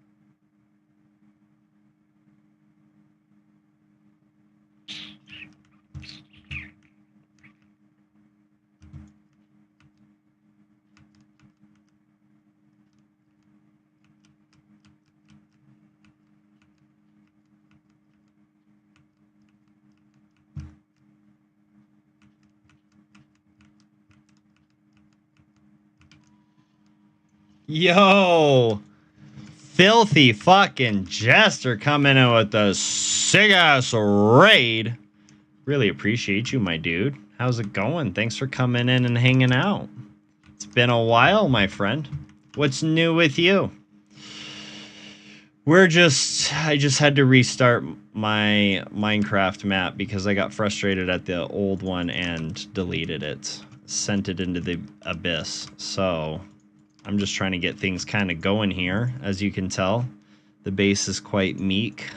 Yo! Filthy fucking Jester coming in with a sick-ass raid. Really appreciate you, my dude. How's it going? Thanks for coming in and hanging out. It's been a while, my friend. What's new with you? I just had to restart my Minecraft map because I got frustrated at the old one and deleted it. Sent it into the abyss. So I'm just trying to get things kind of going here. As you can tell, the base is quite meek.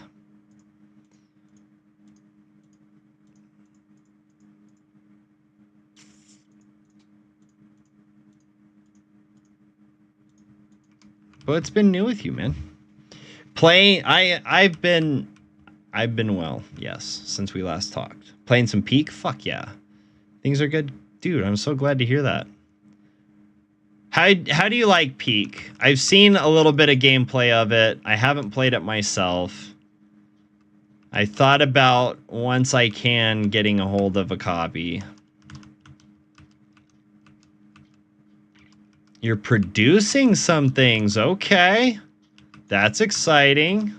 What's been new with you, man? I've been well, yes, since we last talked. Playing some Peak? Fuck yeah. Things are good. Dude, I'm so glad to hear that. How do you like Peak? I've seen a little bit of gameplay of it. I haven't played it myself. I thought about, once I can, getting a hold of a copy. You're producing some things. Okay. That's exciting.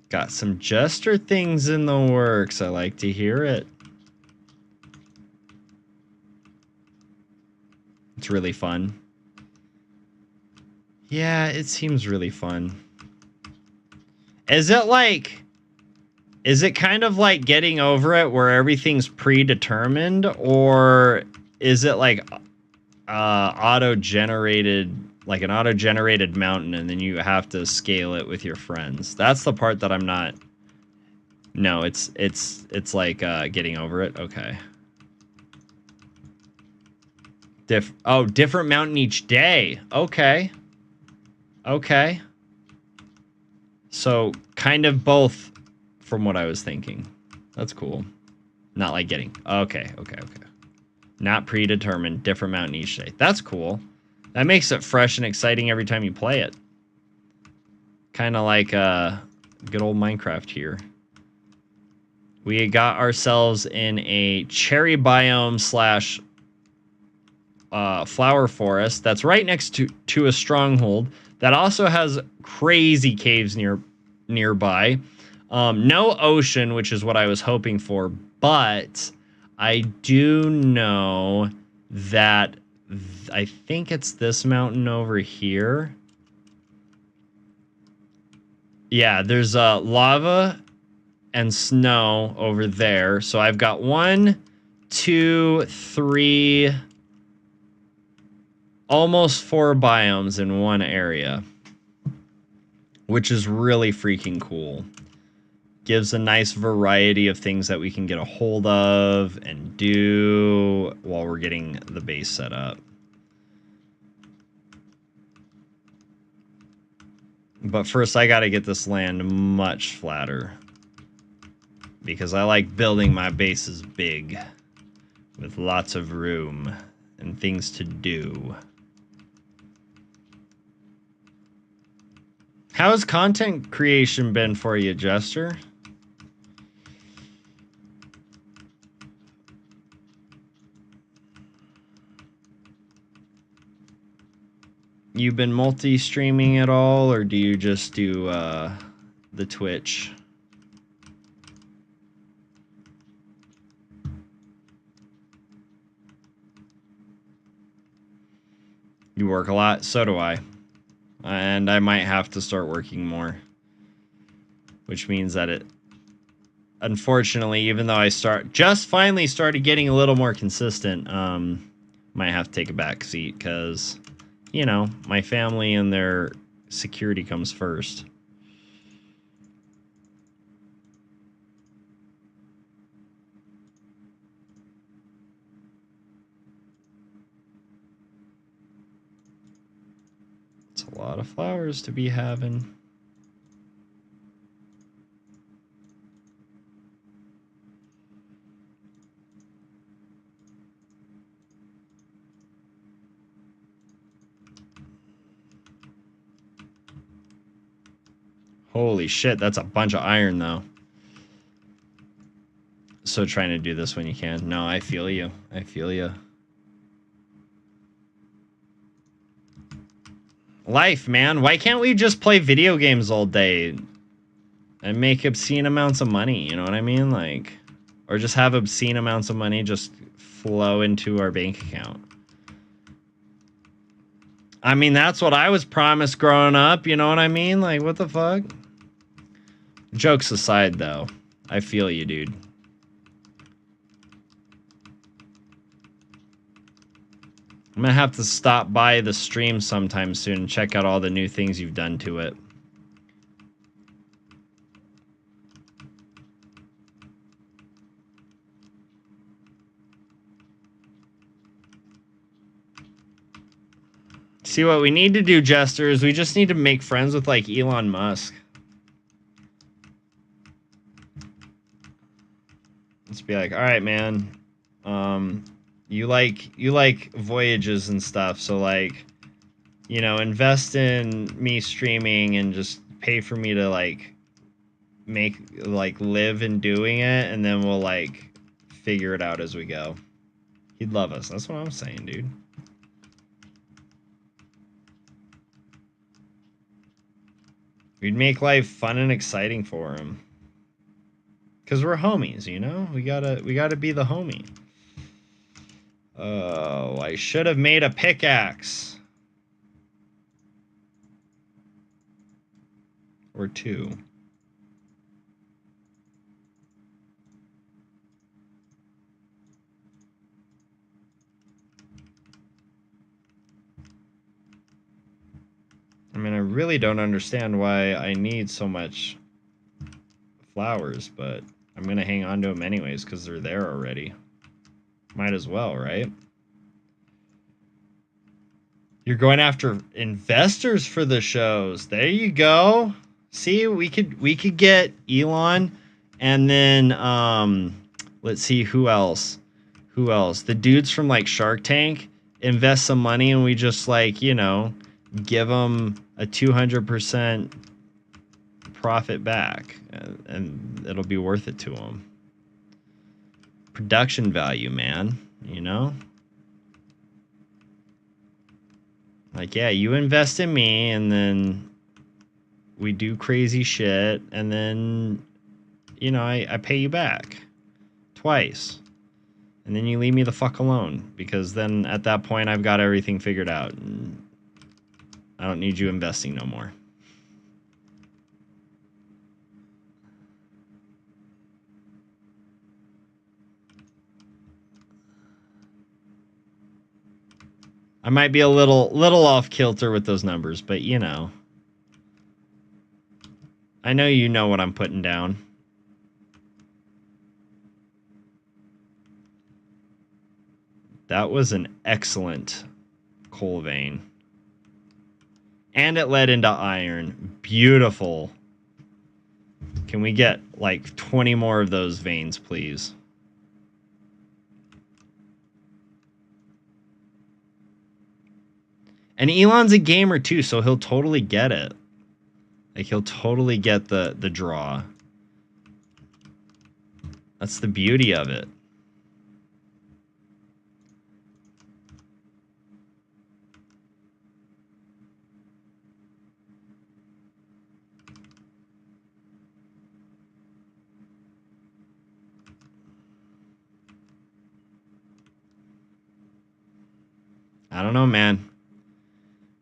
Got some Jester things in the works. I like to hear it. It's really fun. Yeah, it seems really fun. Is it kind of like Getting Over It where everything's predetermined, or is it like auto-generated, like an auto-generated mountain, and then you have to scale it with your friends? That's the part that I'm not. No, it's like Getting Over It. Okay. Different mountain each day. Okay. Okay. So kind of both from what I was thinking. That's cool. Not like getting. Okay. Not predetermined. Different mountain each day. That's cool. That makes it fresh and exciting every time you play it. Kind of like good old Minecraft here. We got ourselves in a cherry biome slash flower forest that's right next to a stronghold that also has crazy caves nearby. No ocean, which is what I was hoping for, but I do know that I think it's this mountain over here. Yeah, there's lava and snow over there. So I've got 1, 2, 3, almost 4 biomes in one area, which is really freaking cool. Gives a nice variety of things that we can get a hold of and do while we're getting the base set up. But first, I got to get this land much flatter, because I like building my bases big with lots of room and things to do. How has content creation been for you, Jester? You've been multi-streaming at all, or do you just do the Twitch? You work a lot? So do I. And I might have to start working more. Which means that it... Unfortunately, even though I finally started getting a little more consistent, might have to take a back seat, because, you know, my family and their security comes first. It's a lot of flowers to be having. Holy shit, that's a bunch of iron, though. So trying to do this when you can. No, I feel you. I feel you. Life, man. Why can't we just play video games all day and make obscene amounts of money? You know what I mean? Like, or just have obscene amounts of money just flow into our bank account. I mean, that's what I was promised growing up. You know what I mean? Like, what the fuck? Jokes aside, though, I feel you, dude. I'm gonna have to stop by the stream sometime soon and check out all the new things you've done to it. See, what we need to do, Jester, is we just need to make friends with, like, Elon Musk. Let's be like, all right, man. You like voyages and stuff, so, like, you know, invest in me streaming and just pay for me to, like, live in doing it, and then we'll, like, figure it out as we go. He'd love us. That's what I'm saying, dude. We'd make life fun and exciting for him. Cause we're homies, you know? We gotta be the homie. Oh, I should have made a pickaxe. Or two. I mean, I really don't understand why I need so much flowers, but I'm gonna hang on to them anyways because they're there already. Might as well, right? You're going after investors for the shows. There you go. See, we could get Elon, and then let's see who else. Who else? The dudes from like Shark Tank invest some money, and we just like, you know, give them a 200% profit back, and it'll be worth it to them. Production value, man. You know. Like, yeah, you invest in me, and then we do crazy shit, and then, you know, I pay you back twice. And then you leave me the fuck alone, because then at that point I've got everything figured out, and I don't need you investing no more. I might be a little off kilter with those numbers, but you know. I know you know what I'm putting down. That was an excellent coal vein. And it led into iron. Beautiful. Can we get like 20 more of those veins, please? And Elon's a gamer too, so he'll totally get it. Like, he'll totally get the draw. That's the beauty of it. I don't know, man.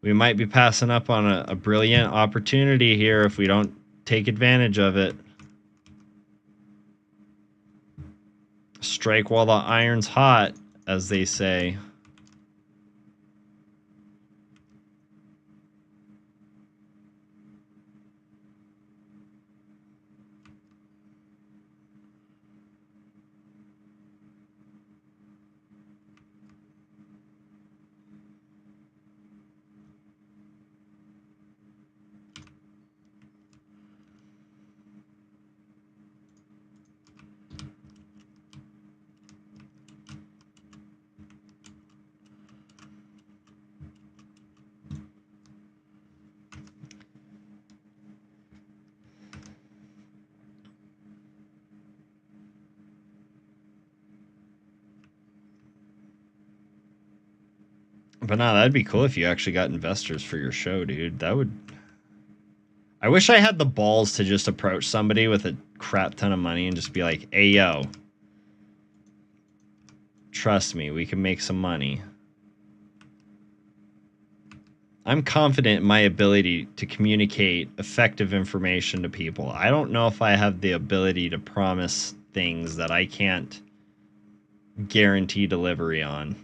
We might be passing up on a brilliant opportunity here if we don't take advantage of it. Strike while the iron's hot, as they say. But no, that'd be cool if you actually got investors for your show, dude. That would. I wish I had the balls to just approach somebody with a crap ton of money and just be like, hey, yo, trust me, we can make some money. I'm confident in my ability to communicate effective information to people. I don't know if I have the ability to promise things that I can't guarantee delivery on.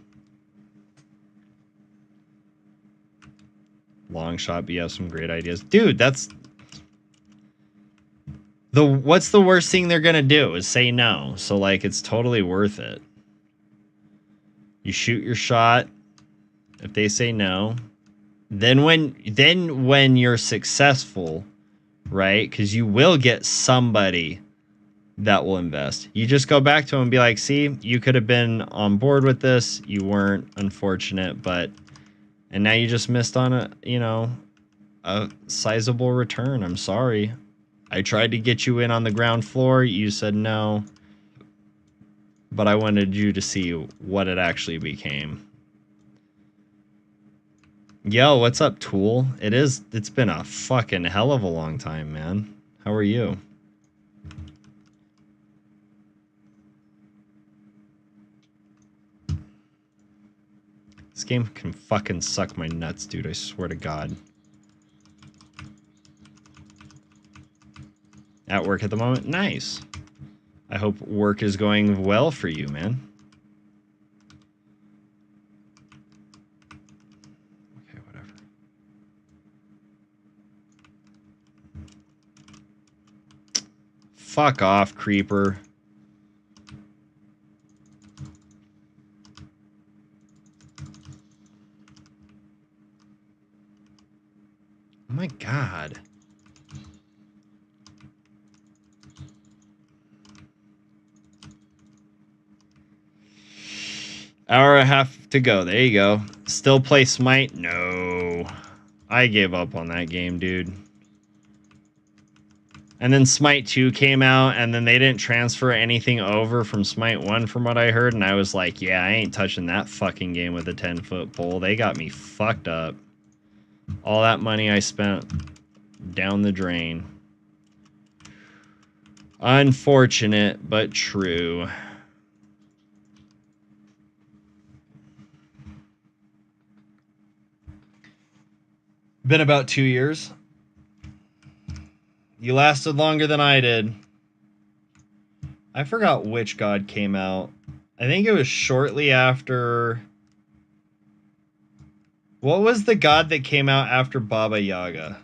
Long shot, but you have some great ideas. Dude, that's... What's the worst thing they're gonna do is say no. So, like, it's totally worth it. You shoot your shot. If they say no... Then when you're successful, right? Because you will get somebody that will invest. You just go back to them and be like, see, you could have been on board with this. You weren't, unfortunate, but... And now you just missed on a sizable return. I'm sorry. I tried to get you in on the ground floor. You said no. But I wanted you to see what it actually became. Yo, what's up, Tool? It's been a fucking hell of a long time, man. How are you? This game can fucking suck my nuts, dude. I swear to God. At work at the moment? Nice. I hope work is going well for you, man. Okay, whatever. Fuck off, creeper. Oh my God. Hour and a half to go. There you go. Still play Smite? No. I gave up on that game, dude. And then Smite 2 came out, and then they didn't transfer anything over from Smite 1 from what I heard, and I was like, yeah, I ain't touching that fucking game with a 10-foot pole. They got me fucked up. All that money I spent down the drain. Unfortunate, but true. Been about 2 years. You lasted longer than I did. I forgot which god came out. I think it was shortly after... What was the god that came out after Baba Yaga?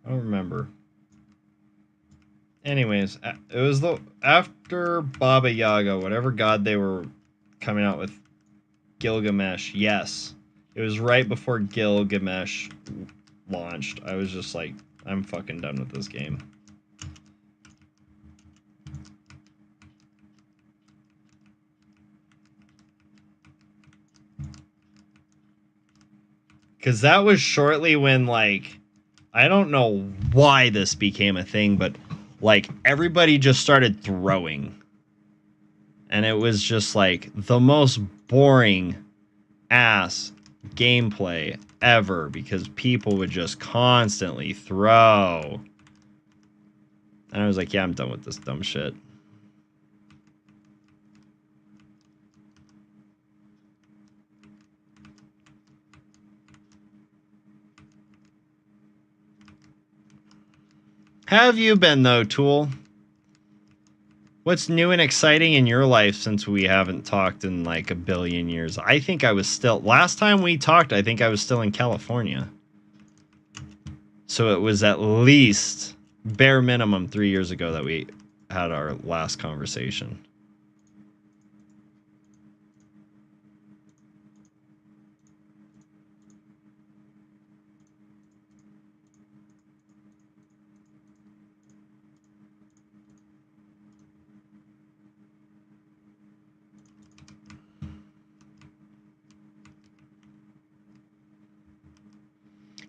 I don't remember. Anyways, it was after Baba Yaga, whatever god they were coming out with. Gilgamesh, yes. It was right before Gilgamesh launched. I was just like, I'm fucking done with this game. Because that was shortly when, like, I don't know why this became a thing, but, like, everybody just started throwing. And it was just, like, the most boring ass gameplay ever because people would just constantly throw. And I was like, yeah, I'm done with this dumb shit. Have you been, though, Tool? What's new and exciting in your life since we haven't talked in like a billion years? I think I was still... Last time we talked, I think I was still in California. So it was at least, bare minimum, 3 years ago that we had our last conversation.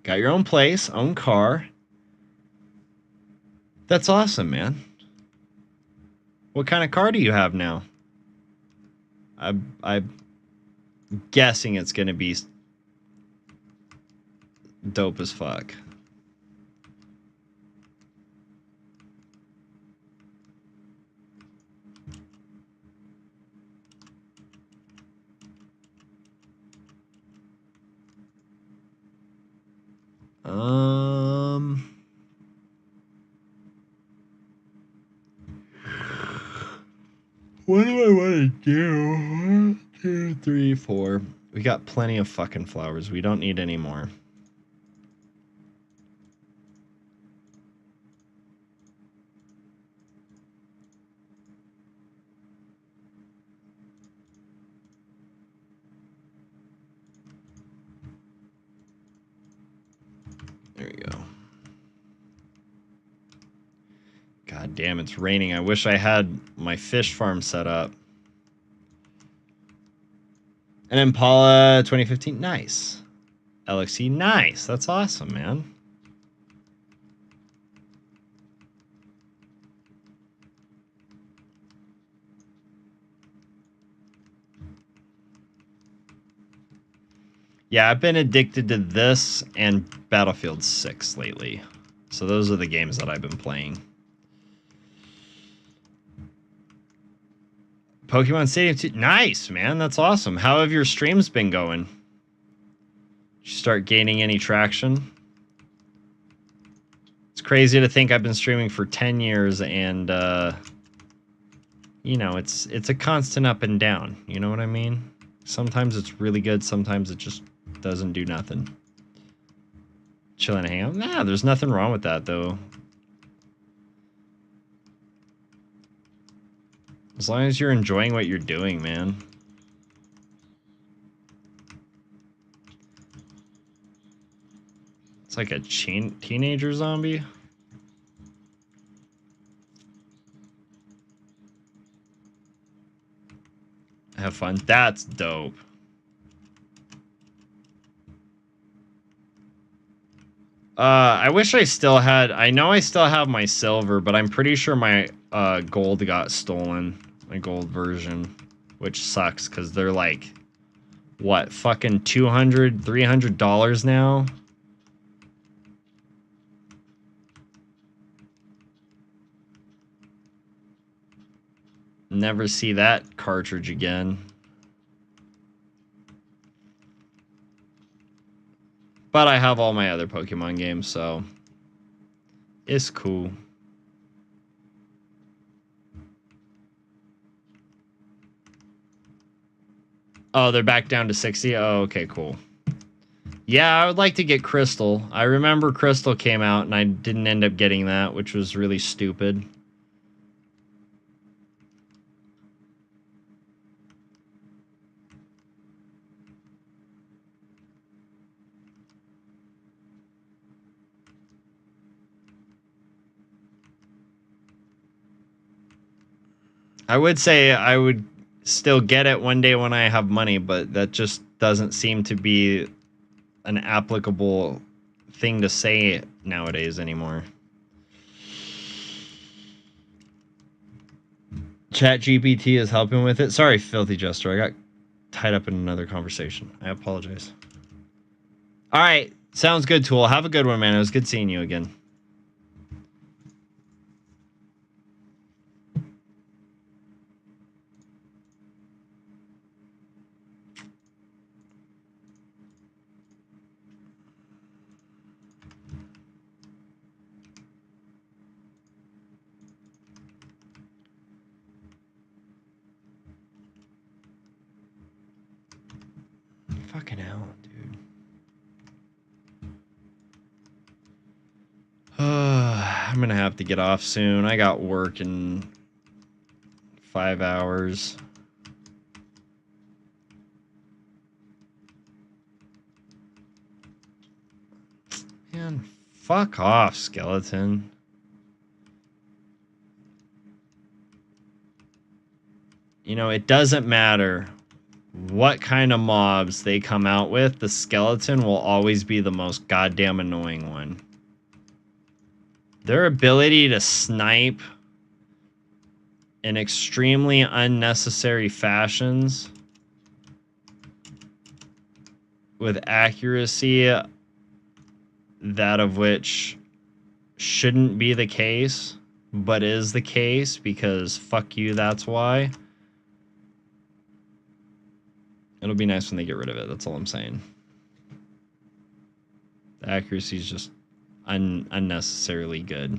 Got your own place, own car. That's awesome, man. What kind of car do you have now? I'm guessing it's gonna be dope as fuck. What do I want to do? 1, 2, 3, 4. We got plenty of fucking flowers. We don't need any more. There we go. God damn, it's raining. I wish I had my fish farm set up. An Impala 2015. Nice. LXE. Nice. That's awesome, man. Yeah, I've been addicted to this and Battlefield 6 lately. So those are the games that I've been playing. Pokemon Stadium 2. Nice, man. That's awesome. How have your streams been going? Did you start gaining any traction? It's crazy to think I've been streaming for 10 years and, you know, it's a constant up and down. You know what I mean? Sometimes it's really good. Sometimes it just doesn't do nothing. Chilling and hang out. Nah, there's nothing wrong with that, though. As long as you're enjoying what you're doing, man. It's like a teenager zombie. Have fun. That's dope. I wish I still had... I know I still have my silver, but I'm pretty sure my gold got stolen. My gold version. Which sucks, because they're like... What? Fucking $200, $300 now? Never see that cartridge again. But I have all my other Pokemon games, so it's cool. Oh, they're back down to 60? Oh, okay, cool. Yeah, I would like to get Crystal. I remember Crystal came out, and I didn't end up getting that, which was really stupid. I would say I would still get it one day when I have money, but that just doesn't seem to be an applicable thing to say nowadays anymore. ChatGPT is helping with it. Sorry, Filthy Jester. I got tied up in another conversation. I apologize. All right. Sounds good, Tool. Have a good one, man. It was good seeing you again. Fucking hell, dude. I'm gonna have to get off soon. I got work in 5 hours. Man, fuck off, skeleton. You know, it doesn't matter what kind of mobs they come out with, the skeleton will always be the most goddamn annoying one. Their ability to snipe in extremely unnecessary fashions with accuracy that of which shouldn't be the case, but is the case because fuck you, that's why. It'll be nice when they get rid of it, that's all I'm saying. The accuracy is just unnecessarily good.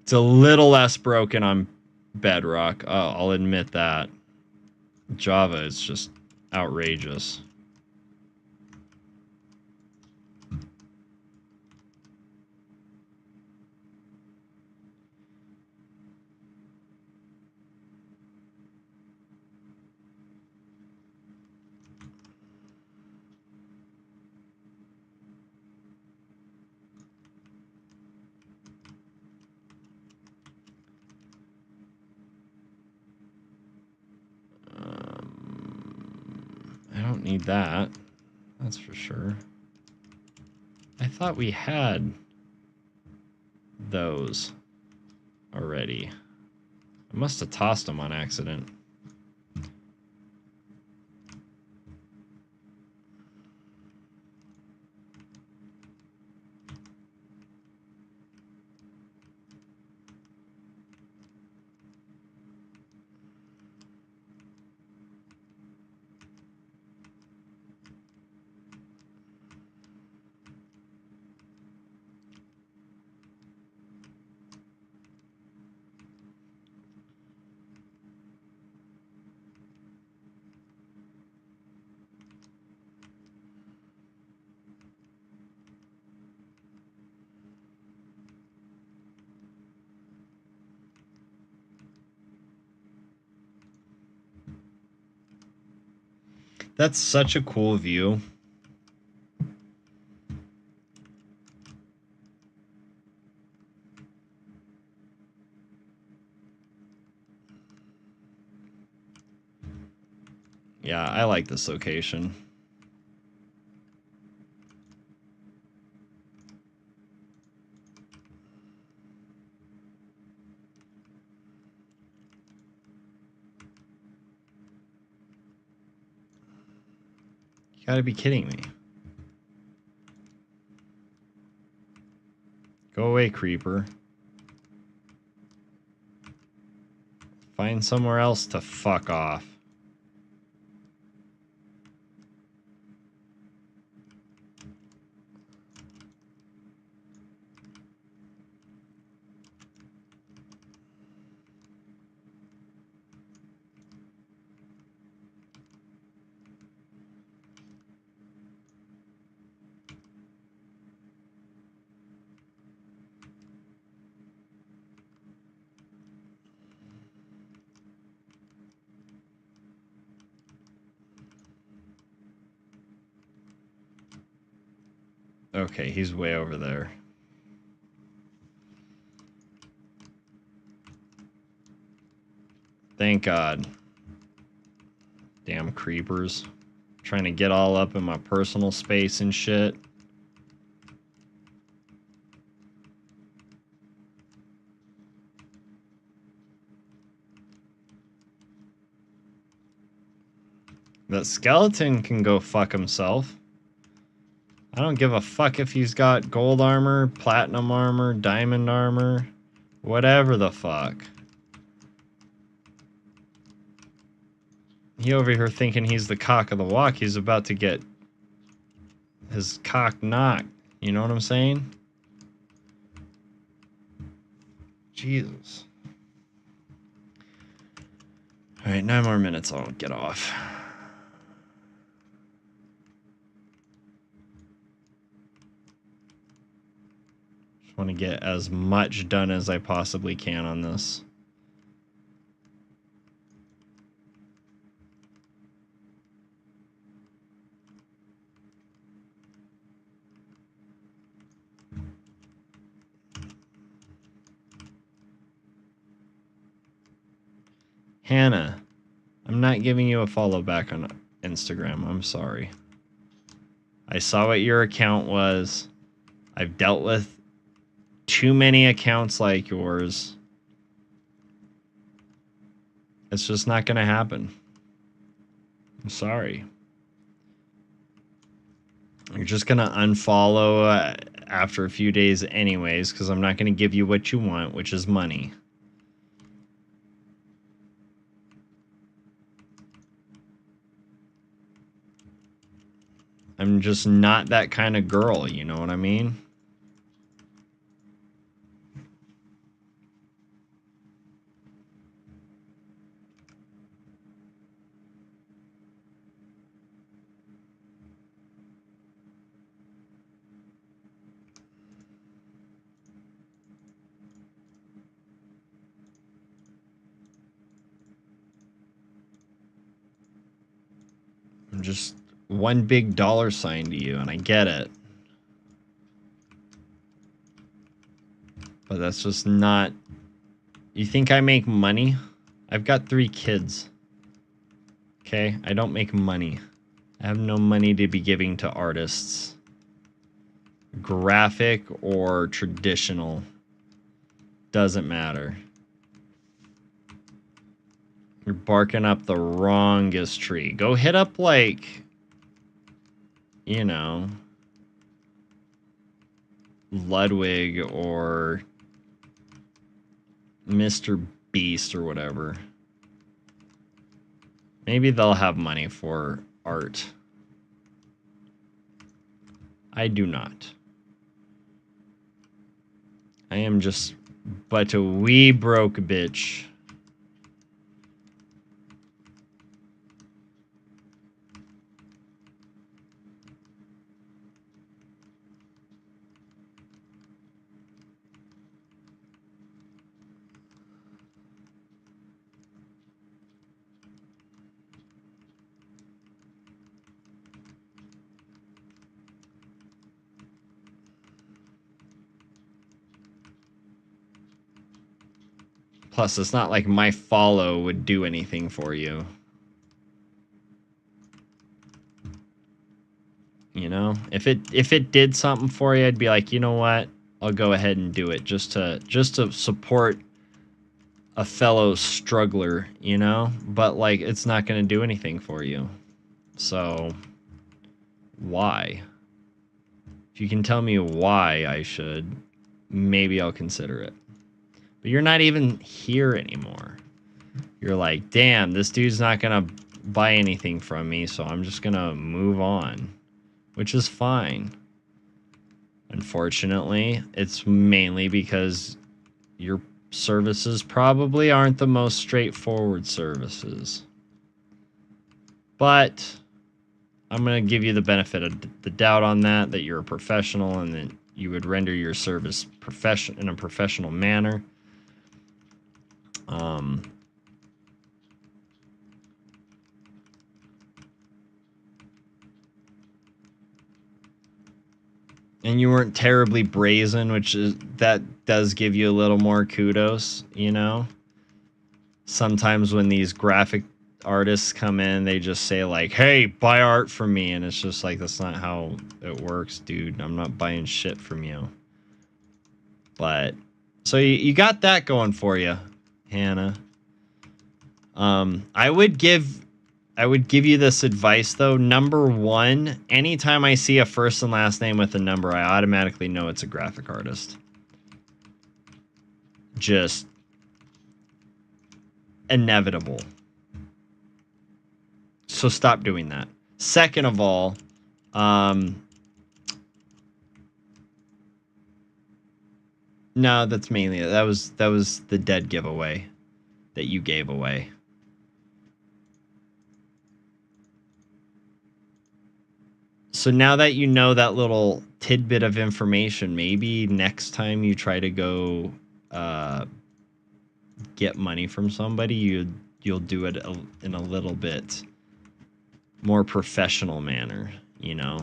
It's a little less broken on Bedrock. I'll admit that. Java is just outrageous. I don't need that. That's for sure. I thought we had those already. I must have tossed them on accident. That's such a cool view. Yeah, I like this location. You gotta be kidding me. Go away, creeper. Find somewhere else to fuck off. Okay, he's way over there. Thank God. Damn creepers. Trying to get all up in my personal space and shit. That skeleton can go fuck himself. I don't give a fuck if he's got gold armor, platinum armor, diamond armor, whatever the fuck. He over here thinking he's the cock of the walk. He's about to get his cock knocked. You know what I'm saying? Jesus. All right, 9 more minutes. I'll get off. Just want to get as much done as I possibly can on this. Hannah, I'm not giving you a follow back on Instagram. I'm sorry. I saw what your account was. I've dealt with too many accounts like yours. It's just not going to happen. I'm sorry. You're just going to unfollow after a few days anyways, because I'm not going to give you what you want, which is money. I'm just not that kind of girl, you know what I mean? I'm just one big dollar sign to you, and I get it. But that's just not... You think I make money? I've got 3 kids. Okay? I don't make money. I have no money to be giving to artists. Graphic or traditional. Doesn't matter. You're barking up the wrongest tree. Go hit up, like... You know... Ludwig or... Mr. Beast or whatever. Maybe they'll have money for art. I do not. I am just but a wee broke bitch. Plus, it's not like my follow would do anything for you. You know? If it did something for you, I'd be like, you know what? I'll go ahead and do it just to support a fellow struggler, you know? But like it's not going to do anything for you. So why? If you can tell me why I should, maybe I'll consider it. But you're not even here anymore. You're like, damn, this dude's not gonna buy anything from me, so I'm just gonna move on. Which is fine. Unfortunately, it's mainly because your services probably aren't the most straightforward services. But I'm gonna give you the benefit of the doubt on that you're a professional and that you would render your service in a professional manner. And you weren't terribly brazen, that does give you a little more kudos, you know? Sometimes when these graphic artists come in, they just say like, hey, buy art from me. And it's just like, that's not how it works, dude. I'm not buying shit from you. But, so you got that going for you, Hannah. I would give you this advice though. Number 1, anytime I see a first and last name with a number, I automatically know it's a graphic artist. Just inevitable. So stop doing that. Second of all, no, that's mainly it. That was the dead giveaway that you gave away. So now that you know that little tidbit of information, maybe next time you try to go get money from somebody, you'll do it in a little bit more professional manner, you know.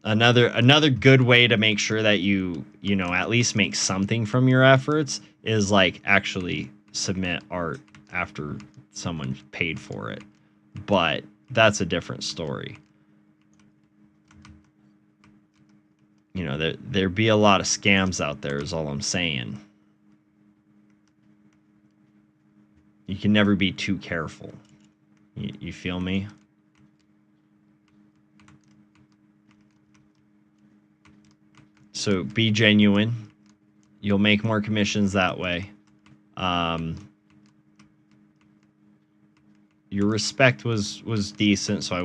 Another good way to make sure that you know at least make something from your efforts is like actually submit art after someone paid for it. But that's a different story. You know, there be a lot of scams out there is all I'm saying. You can never be too careful. You feel me? So be genuine. You'll make more commissions that way. Your respect was decent, so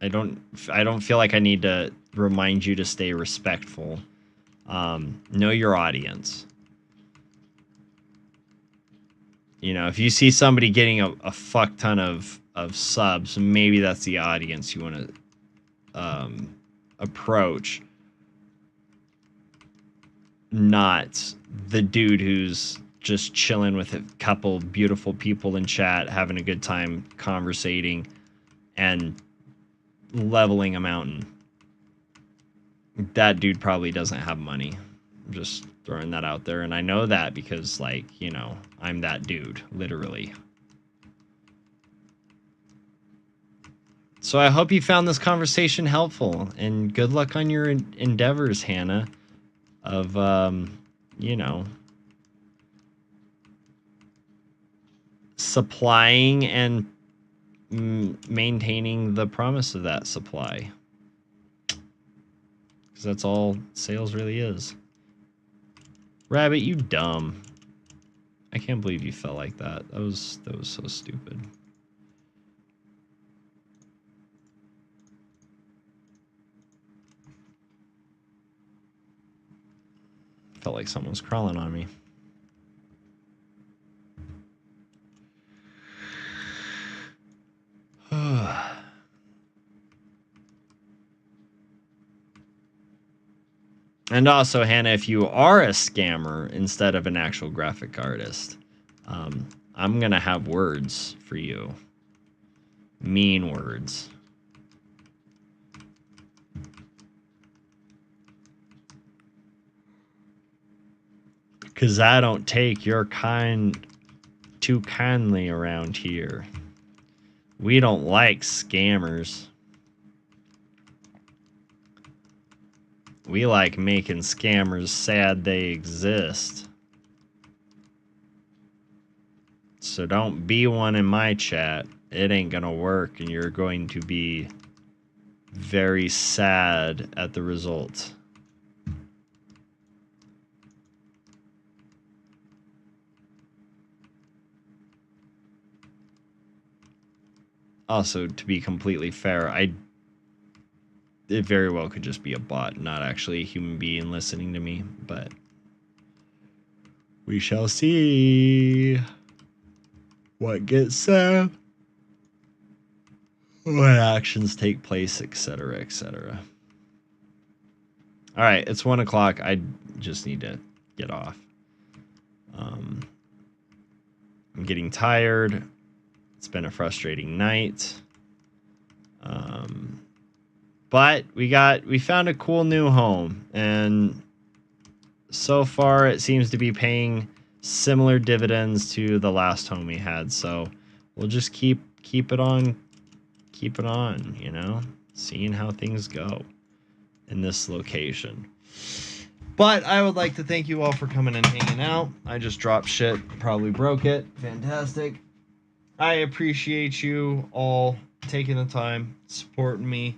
I don't feel like I need to remind you to stay respectful. Know your audience. You know, if you see somebody getting a fuck ton of subs, maybe that's the audience you want to approach. Not the dude who's just chilling with a couple beautiful people in chat, having a good time conversating and leveling a mountain. That dude probably doesn't have money. I'm just throwing that out there, and I know that because, like, you know, I'm that dude, literally. So I hope you found this conversation helpful, and good luck on your endeavors, Hannah, of, you know, supplying and maintaining the promise of that supply. Because that's all sales really is. Rabbit, you dumb. I can't believe you felt like that. That was so stupid. Felt like someone was crawling on me. And also, Hannah, if you are a scammer instead of an actual graphic artist, I'm going to have words for you. Mean words. Because I don't take your kind too kindly around here. We don't like scammers. We like making scammers sad they exist. So don't be one in my chat. It ain't gonna work, and you're going to be very sad at the result. Also, to be completely fair, it very well could just be a bot, not actually a human being listening to me, but we shall see what gets said, what actions take place, etc., etc. All right, it's 1 o'clock. I just need to get off. I'm getting tired. It's been a frustrating night. But we found a cool new home, and so far it seems to be paying similar dividends to the last home we had. So we'll just keep it on, you know, seeing how things go in this location. But I would like to thank you all for coming and hanging out. I just dropped shit, probably broke it. Fantastic. I appreciate you all taking the time, supporting me,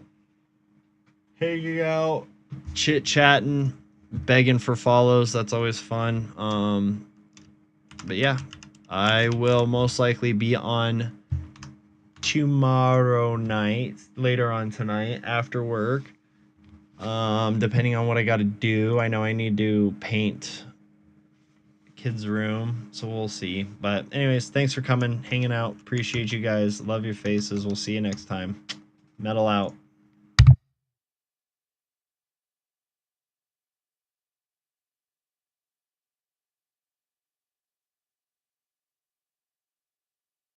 hanging out, chit-chatting, begging for follows. That's always fun. But yeah, I will most likely be on tomorrow night, later on tonight, after work. Depending on what I got to do. I know I need to paint kids' room, so we'll see. But anyways, thanks for coming, hanging out. Appreciate you guys. Love your faces. We'll see you next time. Metal out.